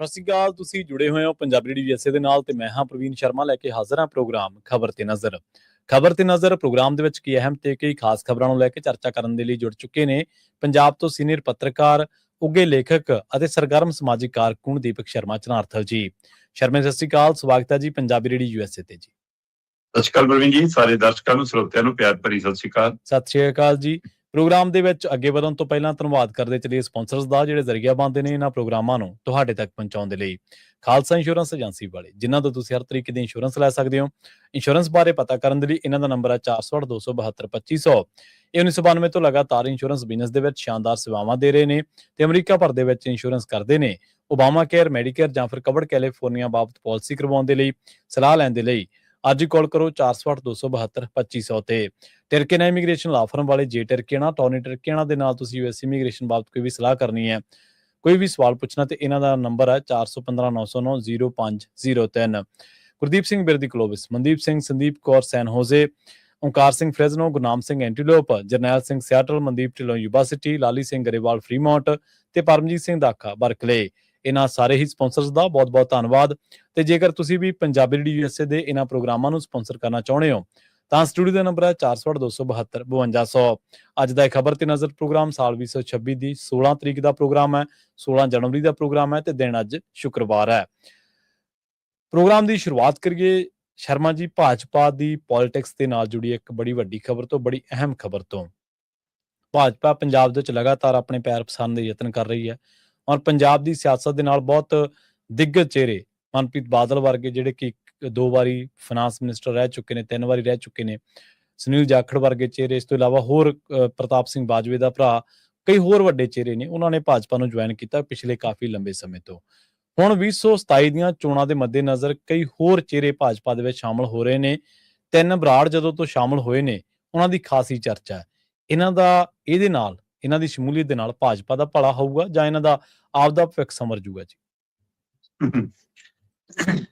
ਸਤਿ ਸ਼੍ਰੀ ਅਕਾਲ। ਤੁਸੀਂ ਜੁੜੇ ਹੋਏ ਹੋ ਪੰਜਾਬੀ ਰੇਡੀਓ USA ਦੇ ਨਾਲ ਤੇ ਮੈਂ ਹਾਂ ਪ੍ਰਵੀਨ ਸ਼ਰਮਾ ਲੈ ਕੇ ਹਾਜ਼ਰ ਹਾਂ ਪ੍ਰੋਗਰਾਮ ਖਬਰ ਤੇ ਨਜ਼ਰ। ਖਬਰ ਤੇ ਨਜ਼ਰ ਪ੍ਰੋਗਰਾਮ ਦੇ ਵਿੱਚ ਕੀ ਅਹਿਮ ਤੇ ਕਈ ਖਾਸ ਖਬਰਾਂ ਨੂੰ ਲੈ ਕੇ ਚਰਚਾ ਕਰਨ ਦੇ ਲਈ ਜੁੜ ਚੁੱਕੇ ਨੇ ਪੰਜਾਬ ਤੋਂ ਸੀਨੀਅਰ ਪੱਤਰਕਾਰ, ਉੱਘੇ ਲੇਖਕ ਅਤੇ ਸਰਗਰਮ ਸਮਾਜਿਕ ਕਾਰਕੁਨ ਦੀਪਕ ਸ਼ਰਮਾ ਚਨਾਰਥਲ ਜੀ। ਸ਼ਰਮਾ ਸਤਿ ਸ਼੍ਰੀ ਅਕਾਲ, ਸਵਾਗਤ ਹੈ ਜੀ ਪੰਜਾਬੀ ਰੇਡੀਓ USA ਤੇ ਜੀ। ਸਤਿ ਸ਼੍ਰੀ ਅਕਾਲ ਪ੍ਰਵੀਨ ਜੀ, ਸਾਰੇ ਦਰਸ਼ਕਾਂ ਨੂੰ ਸਰੋਤਿਆਂ ਨੂੰ ਪਿਆਰ ਭਰੀ ਸਤਿ ਸ਼੍ਰੀ ਅਕਾਲ। ਸਤਿ ਸ਼੍ਰੀ ਅਕਾਲ ਜੀ। ਪ੍ਰੋਗਰਾਮ ਦੇ ਵਿੱਚ ਅੱਗੇ ਵਧਣ ਤੋਂ ਪਹਿਲਾਂ ਧੰਨਵਾਦ ਕਰਦੇ ਚਲੀਏ ਸਪਾਂਸਰਸ ਦਾ, ਜਿਹੜੇ ਜ਼ਰੀਆ ਬਣਦੇ ਨੇ ਇਹਨਾਂ ਪ੍ਰੋਗਰਾਮਾਂ ਨੂੰ ਤੁਹਾਡੇ ਤੱਕ ਪਹੁੰਚਾਉਣ ਦੇ ਲਈ। ਖਾਲਸਾ ਇੰਸ਼ੋਰੈਂਸ ਏਜੰਸੀ ਵਾਲੇ, ਜਿਨ੍ਹਾਂ ਤੋਂ ਤੁਸੀਂ ਹਰ ਤਰੀਕੇ ਦੀ ਇੰਸ਼ੋਰੈਂਸ ਲੈ ਸਕਦੇ ਹੋ। ਇੰਸ਼ੋਰੈਂਸ ਬਾਰੇ ਪਤਾ ਕਰਨ ਦੇ ਲਈ ਇਹਨਾਂ ਦਾ ਨੰਬਰ ਹੈ 408-272-2500। ਇਹ 1992 ਤੋਂ ਲਗਾਤਾਰ ਇੰਸ਼ੋਰੈਂਸ ਬਿਜ਼ਨਸ ਦੇ ਵਿੱਚ ਸ਼ਾਨਦਾਰ ਸੇਵਾਵਾਂ ਦੇ ਰਹੇ ਨੇ ਤੇ ਅਮਰੀਕਾ ਭਰ ਦੇ ਵਿੱਚ ਇੰਸ਼ੋਰੈਂਸ ਕਰਦੇ ਨੇ। ਓਬਾਮਾ ਕੇਅਰ, ਮੈਡੀਕੇਅਰ ਜਾਂ ਫਿਰ ਕਵਰਡ ਕੈਲੀਫੋਰਨੀਆ ਬਾਬਤ ਪਾਲਿਸੀ ਕਰਵਾਉਣ ਦੇ ਲਈ, ਸਲਾਹ ਲੈਣ ਦੇ ਲਈ ਅੱਜ ਹੀ ਕਾਲ ਕਰੋ 408-272-2500 ਤੇ। ਟਰਕੇਨਾ ਇਮੀਗ੍ਰੇਸ਼ਨ ਲਾ ਫਰਮ ਵਾਲੇ ਜੇ ਟਰਕੇਨਾ, ਟੌਨੀ ਟਰਕੇਨਾ ਦੇ ਨਾਲ ਤੁਸੀਂ US ਇਮੀਗ੍ਰੇਸ਼ਨ ਬਾਬਤ ਕੋਈ ਵੀ ਸਲਾਹ ਕਰਨੀ ਹੈ, ਕੋਈ ਵੀ ਸਵਾਲ ਪੁੱਛਣਾ ਤੇ ਇਹਨਾਂ ਦਾ ਨੰਬਰ ਹੈ 4159090503। Gurdeep Singh Birdi Clovis, Mandeep Singh, Sandeep Kaur San Jose, Onkar Singh Fresno, Gurnam Singh Antelope, Jarnail Singh Seattle, Mandeep Dhillon Yuba City, Lali Singh Grewal Fremont ਤੇ ਪਰਮਜੀਤ ਸਿੰਘ ਦਾਖਾ ਬਰਕਲੇ। ਇਹਨਾਂ ਸਾਰੇ ਹੀ ਸਪਾਂਸਰਸ ਦਾ ਬਹੁਤ ਬਹੁਤ ਧੰਨਵਾਦ। ਤੇ ਜੇਕਰ ਤੁਸੀਂ ਵੀ ਪੰਜਾਬੀ ਰੇਡੀਓ USA ਦੇ ਇਹਨਾਂ ਪ੍ਰੋਗਰਾਮਾਂ ਨੂੰ ਸਪਾਂਸਰ ਕਰਨਾ ਚਾਹੁੰਦੇ ਹੋ ਤਾਂ ਸਟੂਡੀਓ ਦਾ ਨੰਬਰ ਹੈ 408-272-5200। ਅੱਜ ਦਾ ਖਬਰ ਤੇ ਨਜ਼ਰ ਪ੍ਰੋਗਰਾਮ ਸਾਲ 2026 ਦੀ 16 ਤਰੀਕ ਦਾ ਪ੍ਰੋਗਰਾਮ ਹੈ, 16 ਜਨਵਰੀ ਦਾ ਪ੍ਰੋਗਰਾਮ ਹੈ ਤੇ ਦਿਨ ਅੱਜ ਸ਼ੁੱਕਰਵਾਰ ਹੈ। ਪ੍ਰੋਗਰਾਮ ਦੀ ਸ਼ੁਰੂਆਤ ਕਰੀਏ ਸ਼ਰਮਾ ਜੀ ਭਾਜਪਾ ਦੀ ਪੋਲਿਟਿਕਸ ਦੇ ਨਾਲ ਜੁੜੀ ਇੱਕ ਬੜੀ ਵੱਡੀ ਖਬਰ ਤੋਂ, ਬੜੀ ਅਹਿਮ ਖਬਰ ਤੋਂ। ਭਾਜਪਾ ਪੰਜਾਬ ਦੇ ਵਿੱਚ ਲਗਾਤਾਰ ਆਪਣੇ ਪੈਰ ਪਸਾਰਨ ਦੇ ਯਤਨ ਕਰ ਰਹੀ ਹੈ ਔਰ ਪੰਜਾਬ ਦੀ ਸਿਆਸਤ ਦੇ ਨਾਲ ਬਹੁਤ ਦਿੱਗਜ ਚਿਹਰੇ, ਮਨਪ੍ਰੀਤ ਬਾਦਲ ਵਰਗੇ ਜਿਹੜੇ ਕਿ 2 ਵਾਰੀ ਫਾਈਨਾਂਸ ਮਿਨਿਸਟਰ ਰਹਿ ਚੁੱਕੇ ਨੇ, 3 ਵਾਰੀ ਰਹਿ ਚੁੱਕੇ ਨੇ, ਸੁਨੀਲ ਜਾਖੜ ਵਰਗੇ ਚਿਹਰੇ, ਇਸ ਤੋਂ ਇਲਾਵਾ ਹੋਰ ਪ੍ਰਤਾਪ ਸਿੰਘ ਬਾਜਵੇ ਦਾ ਭਰਾ, ਕਈ ਹੋਰ ਵੱਡੇ ਚਿਹਰੇ ਨੇ, ਉਹਨਾਂ ਨੇ ਭਾਜਪਾ ਨੂੰ ਜੁਆਇਨ ਕੀਤਾ ਪਿਛਲੇ ਕਾਫੀ ਲੰਬੇ ਸਮੇਂ ਤੋਂ। ਹੁਣ 2027 ਦੀਆਂ ਚੋਣਾਂ ਦੇ ਮੱਦੇਨਜ਼ਰ ਕਈ ਹੋਰ ਚਿਹਰੇ ਭਾਜਪਾ ਦੇ ਵਿੱਚ ਸ਼ਾਮਲ ਹੋ ਰਹੇ ਨੇ। 3 ਬਰਾੜ ਜਦੋਂ ਤੋਂ ਸ਼ਾਮਲ ਹੋਏ ਨੇ, ਉਹਨਾਂ ਦੀ ਖਾਸੀ ਚਰਚਾ ਹੈ। ਇਹਨਾਂ ਦਾ ਇਹਦੇ ਨਾਲ, ਇਹਨਾਂ ਦੀ ਸ਼ਮੂਲੀਅਤ ਦੇ ਨਾਲ ਭਾਜਪਾ ਦਾ ਭਲਾ ਹੋਊਗਾ ਜਾਂ ਇਹਨਾਂ ਦਾ ਆਪਦਾ ਭਵਿੱਖ ਸੰਵਰ ਜੂਗਾ ਜੀ?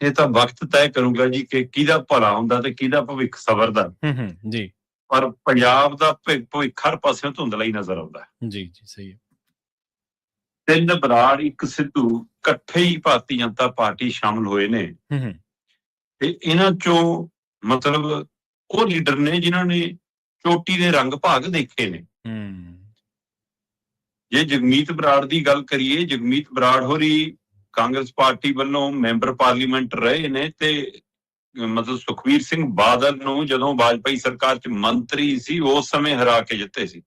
ਇਹ ਤਾਂ ਵਕਤ ਤੈਅ ਕਰੂਗਾ ਜੀ ਕਿ ਕਿਹਦਾ ਭਲਾ ਹੁੰਦਾ ਤੇ ਕਿਹਦਾ ਭਵਿੱਖ ਸੰਵਰਦਾ ਜੀ। ਪਰ ਪੰਜਾਬ ਦਾ ਭਵਿੱਖ ਹਰ ਪਾਸਿਓਂ ਧੁੰਦਲਾ ਹੀ ਨਜ਼ਰ ਆਉਂਦਾ ਹੈ। ਜੀ ਜੀ, ਸਹੀ ਹੈ। 3 ਬਰਾੜ, ਇੱਕ ਸਿੱਧੂ, ਇਕੱਠੇ ਹੀ ਭਾਰਤੀ ਜਨਤਾ ਪਾਰਟੀ ਸ਼ਾਮਲ ਹੋਏ ਨੇ ਤੇ ਇਹਨਾਂ ਚੋਂ ਮਤਲਬ ਉਹ ਲੀਡਰ ਨੇ ਜਿਨ੍ਹਾਂ ਨੇ ਚੋਟੀ ਦੇ ਰੰਗ ਭਾਗ ਦੇਖੇ ਨੇ। ਜੇ ਜਗਮੀਤ ਬਰਾੜ ਦੀ ਗੱਲ ਕਰੀਏ, ਜਗਮੀਤ ਬਰਾੜ ਹੋਰੀ ਕਾਂਗਰਸ ਪਾਰਟੀ ਵੱਲੋਂ ਮੈਂਬਰ ਪਾਰਲੀਮੈਂਟ ਰਹੇ ਨੇ ਤੇ ਮਤਲਬ ਸੁਖਬੀਰ ਸਿੰਘ ਬਾਦਲ ਨੂੰ ਜਦੋਂ ਵਾਜਪਾਈ ਸਰਕਾਰ 'ਚ ਮੰਤਰੀ ਸੀ ਉਸ ਸਮੇਂ ਹਰਾ ਕੇ ਜਿੱਤੇ ਸੀ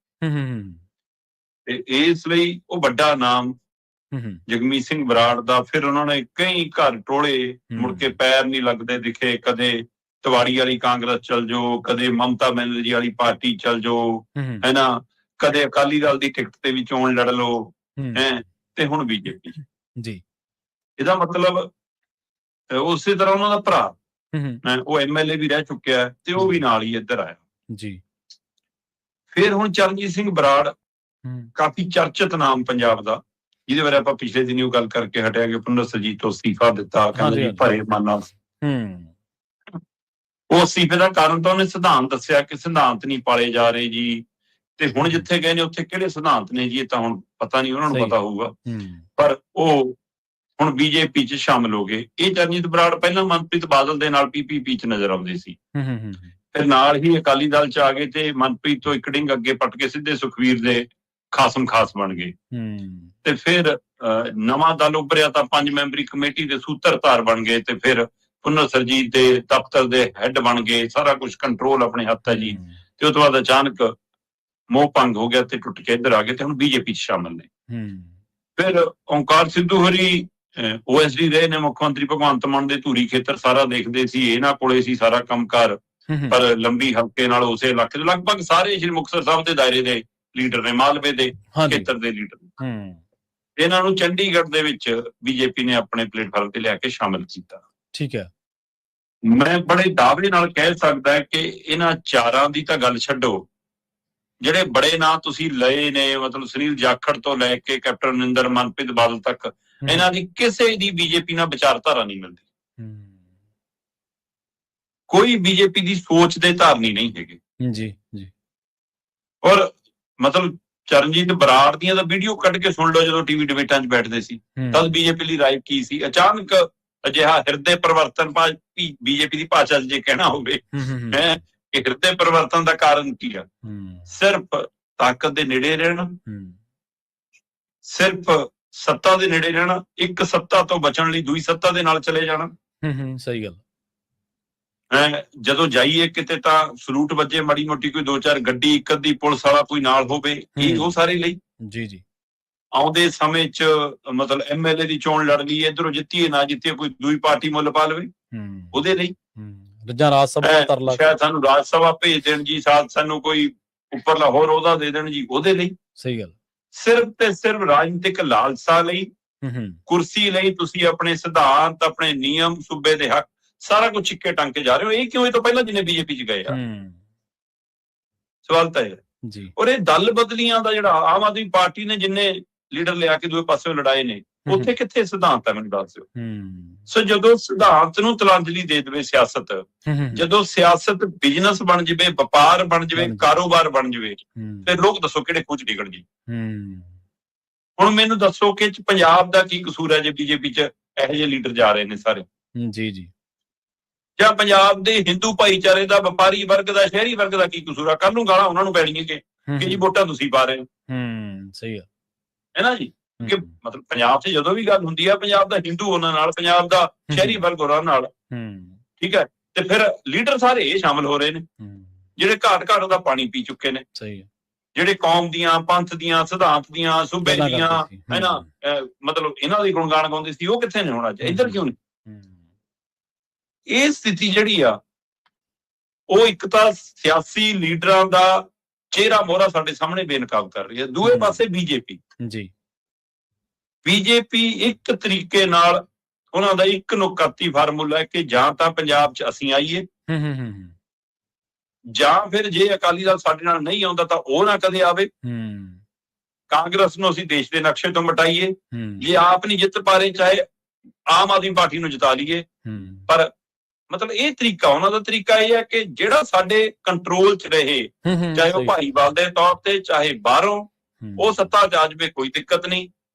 ਤੇ ਇਸ ਲਈ ਉਹ ਵੱਡਾ ਨਾਮ ਜਗਮੀਤ ਸਿੰਘ ਬਰਾੜ ਦਾ। ਫਿਰ ਉਹਨਾਂ ਨੇ ਕਈ ਘਰ ਟੋਲੇ, ਮੁੜ ਕੇ ਪੈਰ ਨਹੀਂ ਲੱਗਦੇ ਦਿਖੇ। ਕਦੇ ਤਿਵਾੜੀ ਵਾਲੀ ਕਾਂਗਰਸ ਚਲ ਜਾਓ, ਕਦੇ ਮਮਤਾ ਬੈਨਰਜੀ ਵਾਲੀ ਪਾਰਟੀ ਚਲ ਜਾਓ, ਹੈ ਨਾ, ਕਦੇ ਅਕਾਲੀ ਦਲ ਦੀ ਟਿਕਟ ਤੇ ਵੀ ਚੋਣ ਲੜ ਲਓ, ਹੈ, ਤੇ ਹੁਣ BJP ਜੀ। ਇਹਦਾ ਮਤਲਬ ਉਸੇ ਤਰ੍ਹਾਂ ਉਹਨਾਂ ਦਾ ਭਰਾ ਉਹ MLA ਵੀ ਰਹਿ ਚੁੱਕਿਆ ਤੇ ਉਹ ਵੀ ਨਾਲ ਹੀ ਇੱਧਰ ਆਇਆ ਜੀ। ਫਿਰ ਹੁਣ ਚਰਨਜੀਤ ਸਿੰਘ ਬਰਾੜ, ਕਾਫੀ ਚਰਚਿਤ ਨਾਮ ਪੰਜਾਬ ਦਾ, ਜਿਹਦੇ ਬਾਰੇ ਆਪਾਂ ਪਿਛਲੇ ਦਿਨੀ ਉਹ ਗੱਲ ਕਰਕੇ ਹਟਿਆ ਕਿ ਪੁਨਰ ਸਰਜੀਤ ਤੋਂ ਅਸਤੀਫਾ ਦਿੱਤਾ, ਕਹਿੰਦੇ ਜੀ ਭਰੇ ਮਨ ਨਾਲ। ਉਹ ਅਸਤੀਫੇ ਦਾ ਕਾਰਨ ਤਾਂ ਉਹਨੇ ਸਿਧਾਂਤ ਦੱਸਿਆ ਕਿ ਸਿਧਾਂਤ ਨਹੀਂ ਪਾਲੇ ਜਾ ਰਹੇ ਜੀ, ਤੇ ਹੁਣ ਜਿੱਥੇ ਗਏ ਨੇ ਉੱਥੇ ਕਿਹੜੇ ਸਿਧਾਂਤ ਨੇ ਜੀ ਇਹ ਤਾਂ ਹੁਣ ਪਤਾ ਨਹੀਂ, ਉਹਨਾਂ ਨੂੰ ਪਤਾ ਹੋਊਗਾ। ਪਰ ਉਹ ਹੁਣ BJP 'ਚ ਸ਼ਾਮਲ ਹੋ ਗਏ। ਇਹ ਚਰਨਜੀਤ ਬਰਾੜ ਪਹਿਲਾਂ ਮਨਪ੍ਰੀਤ ਬਾਦਲ ਦੇ ਨਾਲ PPP 'ਚ ਨਜ਼ਰ ਆਉਂਦੇ ਸੀ, ਫਿਰ ਨਾਲ ਹੀ ਅਕਾਲੀ ਦਲ 'ਚ ਆ ਗਏ ਤੇ ਮਨਪ੍ਰੀਤ ਤੋਂ ਇੱਕ ਡਿੰਗ ਅੱਗੇ ਪੱਟ ਕੇ ਸਿੱਧੇ ਸੁਖਬੀਰ ਦੇ ਖਾਸ ਬਣ ਗਏ। ਤੇ ਫਿਰ ਨਵਾਂ ਦਲ ਉੱਭਰਿਆ ਤਾਂ 5 ਮੈਂਬਰੀ ਕਮੇਟੀ ਦੇ ਸੂਤਰਧਾਰ ਬਣ ਗਏ ਤੇ ਫਿਰ ਪੁਨਰ ਸਰਜੀਤ ਦੇ ਦਫ਼ਤਰ ਦੇ ਹੈੱਡ ਬਣ ਗਏ। ਸਾਰਾ ਕੁਝ ਕੰਟਰੋਲ ਆਪਣੇ ਹੱਥ ਹੈ ਜੀ। ਤੇ ਉਸ ਤੋਂ ਬਾਅਦ ਅਚਾਨਕ ਮੋਹ ਭੰਗ ਹੋ ਗਿਆ ਤੇ ਟੁੱਟ ਕੇ ਇੱਧਰ ਆ ਗਏ ਤੇ ਹੁਣ BJP 'ਚ ਸ਼ਾਮਲ ਨੇ। ਫਿਰ ਓਂਕਾਰ ਸਿੱਧੂ ਹੋਰੀ OSD ਰਹੇ ਨੇ, ਮੁੱਖ ਮੰਤਰੀ ਭਗਵੰਤ ਮਾਨ ਦੇ ਧੂਰੀ ਖੇਤਰ ਸਾਰਾ ਦੇਖਦੇ ਸੀ, ਇਹਨਾਂ ਕੋਲੇ ਸੀ ਸਾਰਾ ਕੰਮਕਾਰ। ਪਰ ਲੰਬੀ ਹਲਕੇ ਨਾਲ ਉਸੇ ਇਲਾਕੇ ਦੇ ਲਗਭਗ ਸਾਰੇ ਸ਼੍ਰੀ ਮੁਕਤਸਰ ਸਾਹਿਬ ਦੇ ਦਾਇਰੇ ਦੇ ਲੀਡਰ ਨੇ, ਮਾਲਵੇ ਦੇ ਖੇਤਰ ਦੇ ਲੀਡਰ। ਇਹਨਾਂ ਨੂੰ ਚੰਡੀਗੜ੍ਹ ਦੇ ਵਿੱਚ BJP ਨੇ ਆਪਣੇ ਪਲੇਟਫਾਰਮ ਤੇ ਲਿਆ ਕੇ ਸ਼ਾਮਲ ਕੀਤਾ। ਠੀਕ ਹੈ। ਮੈਂ ਬੜੇ ਦਾਅਵੇ ਨਾਲ ਕਹਿ ਸਕਦਾ ਕਿ ਇਹਨਾਂ ਚਾਰਾਂ ਦੀ ਤਾਂ ਗੱਲ ਛੱਡੋ, ਜਿਹੜੇ ਬੜੇ ਨਾਂ ਤੁਸੀਂ ਲਏ ਨੇ, ਮਤਲਬ ਸੁਨੀਲ ਜਾਖੜ ਤੋਂ ਲੈ ਕੇ ਕੈਪਟਨ ਅਮਰਿੰਦਰ, ਮਨਪ੍ਰੀਤ ਬਾਦਲ ਤੱਕ, ਇਹਨਾਂ ਦੀ ਕਿਸੇ ਦੀ BJP ਨਾਲ ਵਿਚਾਰਧਾਰਾ ਨਹੀਂ ਮਿਲਦੀ। ਕੋਈ BJP ਦੀ ਸੋਚ ਦੇ ਧਾਰਨੀ ਨਹੀਂ ਹੈਗੇ ਜੀ ਜੀ। ਔਰ ਮਤਲਬ ਚਰਨਜੀਤ ਬਰਾੜ ਦੀਆਂ ਤਾਂ ਵੀਡੀਓ ਕੱਢ ਕੇ ਸੁਣ ਲਓ ਜਦੋਂ ਟੀਵੀ ਡਿਬੇਟਾਂ 'ਚ ਬੈਠਦੇ ਸੀ, ਤਦ ਬੀਜੇਪੀ ਲਈ ਰਾਏ ਕੀ ਸੀ। ਅਚਾਨਕ ਅਜਿਹਾ ਹਿਰਦੇ ਪਰਿਵਰਤਨ ਬੀਜੇਪੀ ਦੀ ਭਾਸ਼ਾ 'ਚ ਜੇ ਕਹਿਣਾ ਹੋਵੇ ਹੈ ਕਿ ਹਿਰਦੇ ਪਰਿਵਰਤਨ ਦਾ ਕਾਰਨ ਕੀ ਆ? ਸਿਰਫ ਤਾਕਤ ਦੇ ਨੇੜੇ ਰਹਿਣਾ, ਸਿਰਫ ਸੱਤਾ ਦੇ ਨੇੜੇ ਰਹਿਣਾ, ਇੱਕ ਸੱਤਾ ਤੋਂ ਬਚਣ ਲਈ ਦੂਜੀ ਸੱਤਾ ਦੇ ਨਾਲ ਚਲੇ ਜਾਣਾ। ਸਹੀ ਗੱਲ। ਜਦੋਂ ਜਾਈਏ ਕਿਤੇ ਤਾਂ ਸਲੂਟ ਵੱਜੇ, ਮਾੜੀ ਮੋਟੀ ਕੋਈ 2-4 ਗੱਡੀ, ਇੱਕ ਅੱਧੀ ਪੁਲਿਸ ਵਾਲਾ ਕੋਈ ਨਾਲ ਹੋਵੇ, ਇਹ ਉਹ ਸਾਰੇ ਲਈ। ਜੀ ਜੀ। ਆਉਂਦੇ ਸਮੇਂ 'ਚ ਮਤਲਬ ਐਮਐਲਏ ਦੀ ਚੋਣ ਲੜ ਲਈ, ਇਧਰੋਂ ਜਿੱਤੀਏ ਨਾ ਜਿੱਤੀਏ, ਕੋਈ ਦੂਈ ਪਾਰਟੀ ਮੁੱਲ ਪਾ ਲਵੇ, ਉਹਦੇ ਲਈ। ਸ਼ਾਇਦ ਸਾਨੂੰ ਰਾਜ ਸਭਾ ਭੇਜ ਦੇਣ ਜੀ, ਸਾਨੂੰ ਕੋਈ ਉੱਪਰਲਾ ਹੋਰ ਅਹੁਦਾ ਦੇ ਦੇਣ ਜੀ, ਉਹਦੇ ਲਈ। ਸਹੀ ਗੱਲ। ਸਿਰਫ ਤੇ ਸਿਰਫ ਰਾਜਨੀਤਿਕ ਲਾਲਸਾ ਲਈ, ਕੁਰਸੀ ਲਈ ਤੁਸੀਂ ਆਪਣੇ ਸਿਧਾਂਤ, ਆਪਣੇ ਨਿਯਮ, ਸੂਬੇ ਦੇ ਹੱਕ, ਸਾਰਾ ਕੁਝ ਛਿੱਕੇ ਟੰਗ ਕੇ ਜਾ ਰਹੇ ਹੋ। ਇਹ ਕਿਉਂ? ਇਹ ਤੋਂ ਪਹਿਲਾਂ ਜਿੰਨੇ ਬੀਜੇਪੀ 'ਚ ਗਏ ਆ, ਸਵਾਲ ਤਾਂ ਇਹ ਜੀ। ਔਰ ਇਹ ਦਲ ਬਦਲੀਆਂ ਦਾ ਜਿਹੜਾ ਆਮ ਆਦਮੀ ਪਾਰਟੀ ਨੇ ਜਿੰਨੇ ਲੀਡਰ ਲਿਆ ਕੇ ਦੂਏ ਪਾਸੇ ਲੜਾਏ ਨੇ, ਉੱਥੇ ਕਿੱਥੇ ਸਿਧਾਂਤ ਹੈ? ਮੈਨੂੰ ਦੱਸ ਦਿਓ। ਸੋ ਜਦੋਂ ਸਿਧਾਂਤ ਨੂੰ ਤਲਾਂਜਲੀ ਦੇ ਦੇਵੇ ਸਿਆਸਤ, ਜਦੋਂ ਸਿਆਸਤ ਬਿਜ਼ਨਸ ਬਣ ਜਾਵੇ, ਵਪਾਰ ਬਣ ਜਾਵੇ, ਕਾਰੋਬਾਰ ਬਣ ਜਾਵੇ, ਤੇ ਲੋਕ ਦੱਸੋ ਕਿਹੜੇ ਖੂਚ ਡਿੱਗਣ ਜੀ। ਹੁਣ ਮੈਨੂੰ ਦੱਸੋ ਕਿ ਪੰਜਾਬ ਦਾ ਕੀ ਕਸੂਰ ਹੈ ਜੇ ਬੀਜੇਪੀ 'ਚ ਇਹੋ ਜਿਹੇ ਲੀਡਰ ਜਾ ਰਹੇ ਨੇ ਸਾਰੇ? ਜੀ ਜੀ। ਜਾਂ ਪੰਜਾਬ ਦੇ ਹਿੰਦੂ ਭਾਈਚਾਰੇ ਦਾ, ਵਪਾਰੀ ਵਰਗ ਦਾ, ਸ਼ਹਿਰੀ ਵਰਗ ਦਾ ਕੀ ਕਸੂਰ ਆ? ਕੱਲ ਨੂੰ ਗਾਲਾਂ ਉਹਨਾਂ ਨੂੰ ਪੈਣੀਆਂ ਕਿ ਜੀ ਵੋਟਾਂ ਤੁਸੀਂ ਪਾ ਰਹੇ ਹੋ। ਸਹੀ ਹੈ ਨਾ ਜੀ। ਕਿ ਮਤਲਬ ਪੰਜਾਬ 'ਚ ਜਦੋਂ ਵੀ ਗੱਲ ਹੁੰਦੀ ਆ, ਪੰਜਾਬ ਦਾ ਹਿੰਦੂ ਉਹਨਾਂ ਨਾਲ, ਪੰਜਾਬ ਦਾ ਸ਼ਹਿਰੀ ਵਰਗ ਉਹਨਾਂ ਨਾਲ, ਠੀਕ ਹੈ। ਤੇ ਫਿਰ ਲੀਡਰ ਸਾਰੇ ਇਹ ਸ਼ਾਮਲ ਹੋ ਰਹੇ ਨੇ ਜਿਹੜੇ ਘਾਟ ਘਾਟ ਦਾ ਪਾਣੀ ਪੀ ਚੁੱਕੇ ਨੇ, ਜਿਹੜੇ ਕੌਮ ਦੀਆਂ, ਪੰਥ ਦੀਆਂ, ਸਿਧਾਂਤ ਦੀਆਂ, ਸੂਬੇ ਦੀਆਂ, ਹੈ ਨਾ, ਮਤਲਬ ਇਹਨਾਂ ਦੀ ਗੁਣਗਾਨ ਗਾਉਂਦੇ ਸੀ, ਉਹ ਕਿੱਥੇ ਨੇ ਹੁਣ ਅੱਜ? ਇੱਧਰ ਕਿਉਂ ਨਹੀਂ? ਇਹ ਸਥਿਤੀ ਜਿਹੜੀ ਆ, ਉਹ ਇੱਕ ਤਾਂ ਸਿਆਸੀ ਲੀਡਰਾਂ ਦਾ ਚਿਹਰਾ ਮੋਹਰਾ ਸਾਡੇ ਸਾਹਮਣੇ ਬੇਨਕਾਬ ਕਰ ਰਹੀ ਹੈ। ਦੂਏ ਪਾਸੇ ਬੀਜੇਪੀ ਜੀ, ਬੀਜੇਪੀ ਇੱਕ ਤਰੀਕੇ ਨਾਲ ਉਹਨਾਂ ਦਾ ਇੱਕ ਨੁਕਤੀ ਫਾਰਮੂਲਾ ਹੈ ਕਿ ਜਾਂ ਤਾਂ ਪੰਜਾਬ 'ਚ ਅਸੀਂ ਆਈਏ, ਜਾਂ ਫਿਰ ਜੇ ਅਕਾਲੀ ਦਲ ਸਾਡੇ ਨਾਲ ਨਹੀਂ ਆਉਂਦਾ ਤਾਂ ਉਹ ਨਾ ਕਦੇ ਆਵੇ, ਕਾਂਗਰਸ ਨੂੰ ਅਸੀਂ ਦੇਸ਼ ਦੇ ਨਕਸ਼ੇ ਤੋਂ ਮਿਟਾਈਏ, ਜੇ ਆਪ ਨਹੀਂ ਜਿੱਤ ਪਾ ਰਹੇ ਚਾਹੇ ਆਮ ਆਦਮੀ ਪਾਰਟੀ ਨੂੰ ਜਿਤਾ ਲਈਏ। ਪਰ ਮਤਲਬ ਇਹ ਤਰੀਕਾ, ਉਹਨਾਂ ਦਾ ਤਰੀਕਾ ਇਹ ਹੈ ਕਿ ਜਿਹੜਾ ਸਾਡੇ ਕੰਟਰੋਲ 'ਚ ਰਹੇ, ਚਾਹੇ ਉਹ ਭਾਈਵਾਲ ਦੇ ਤੌਰ ਤੇ, ਚਾਹੇ ਬਾਹਰੋਂ, ਉਹ ਸੱਤਾ 'ਚ ਆ ਜਾਵੇ, ਕੋਈ ਦਿੱਕਤ ਨਹੀਂ।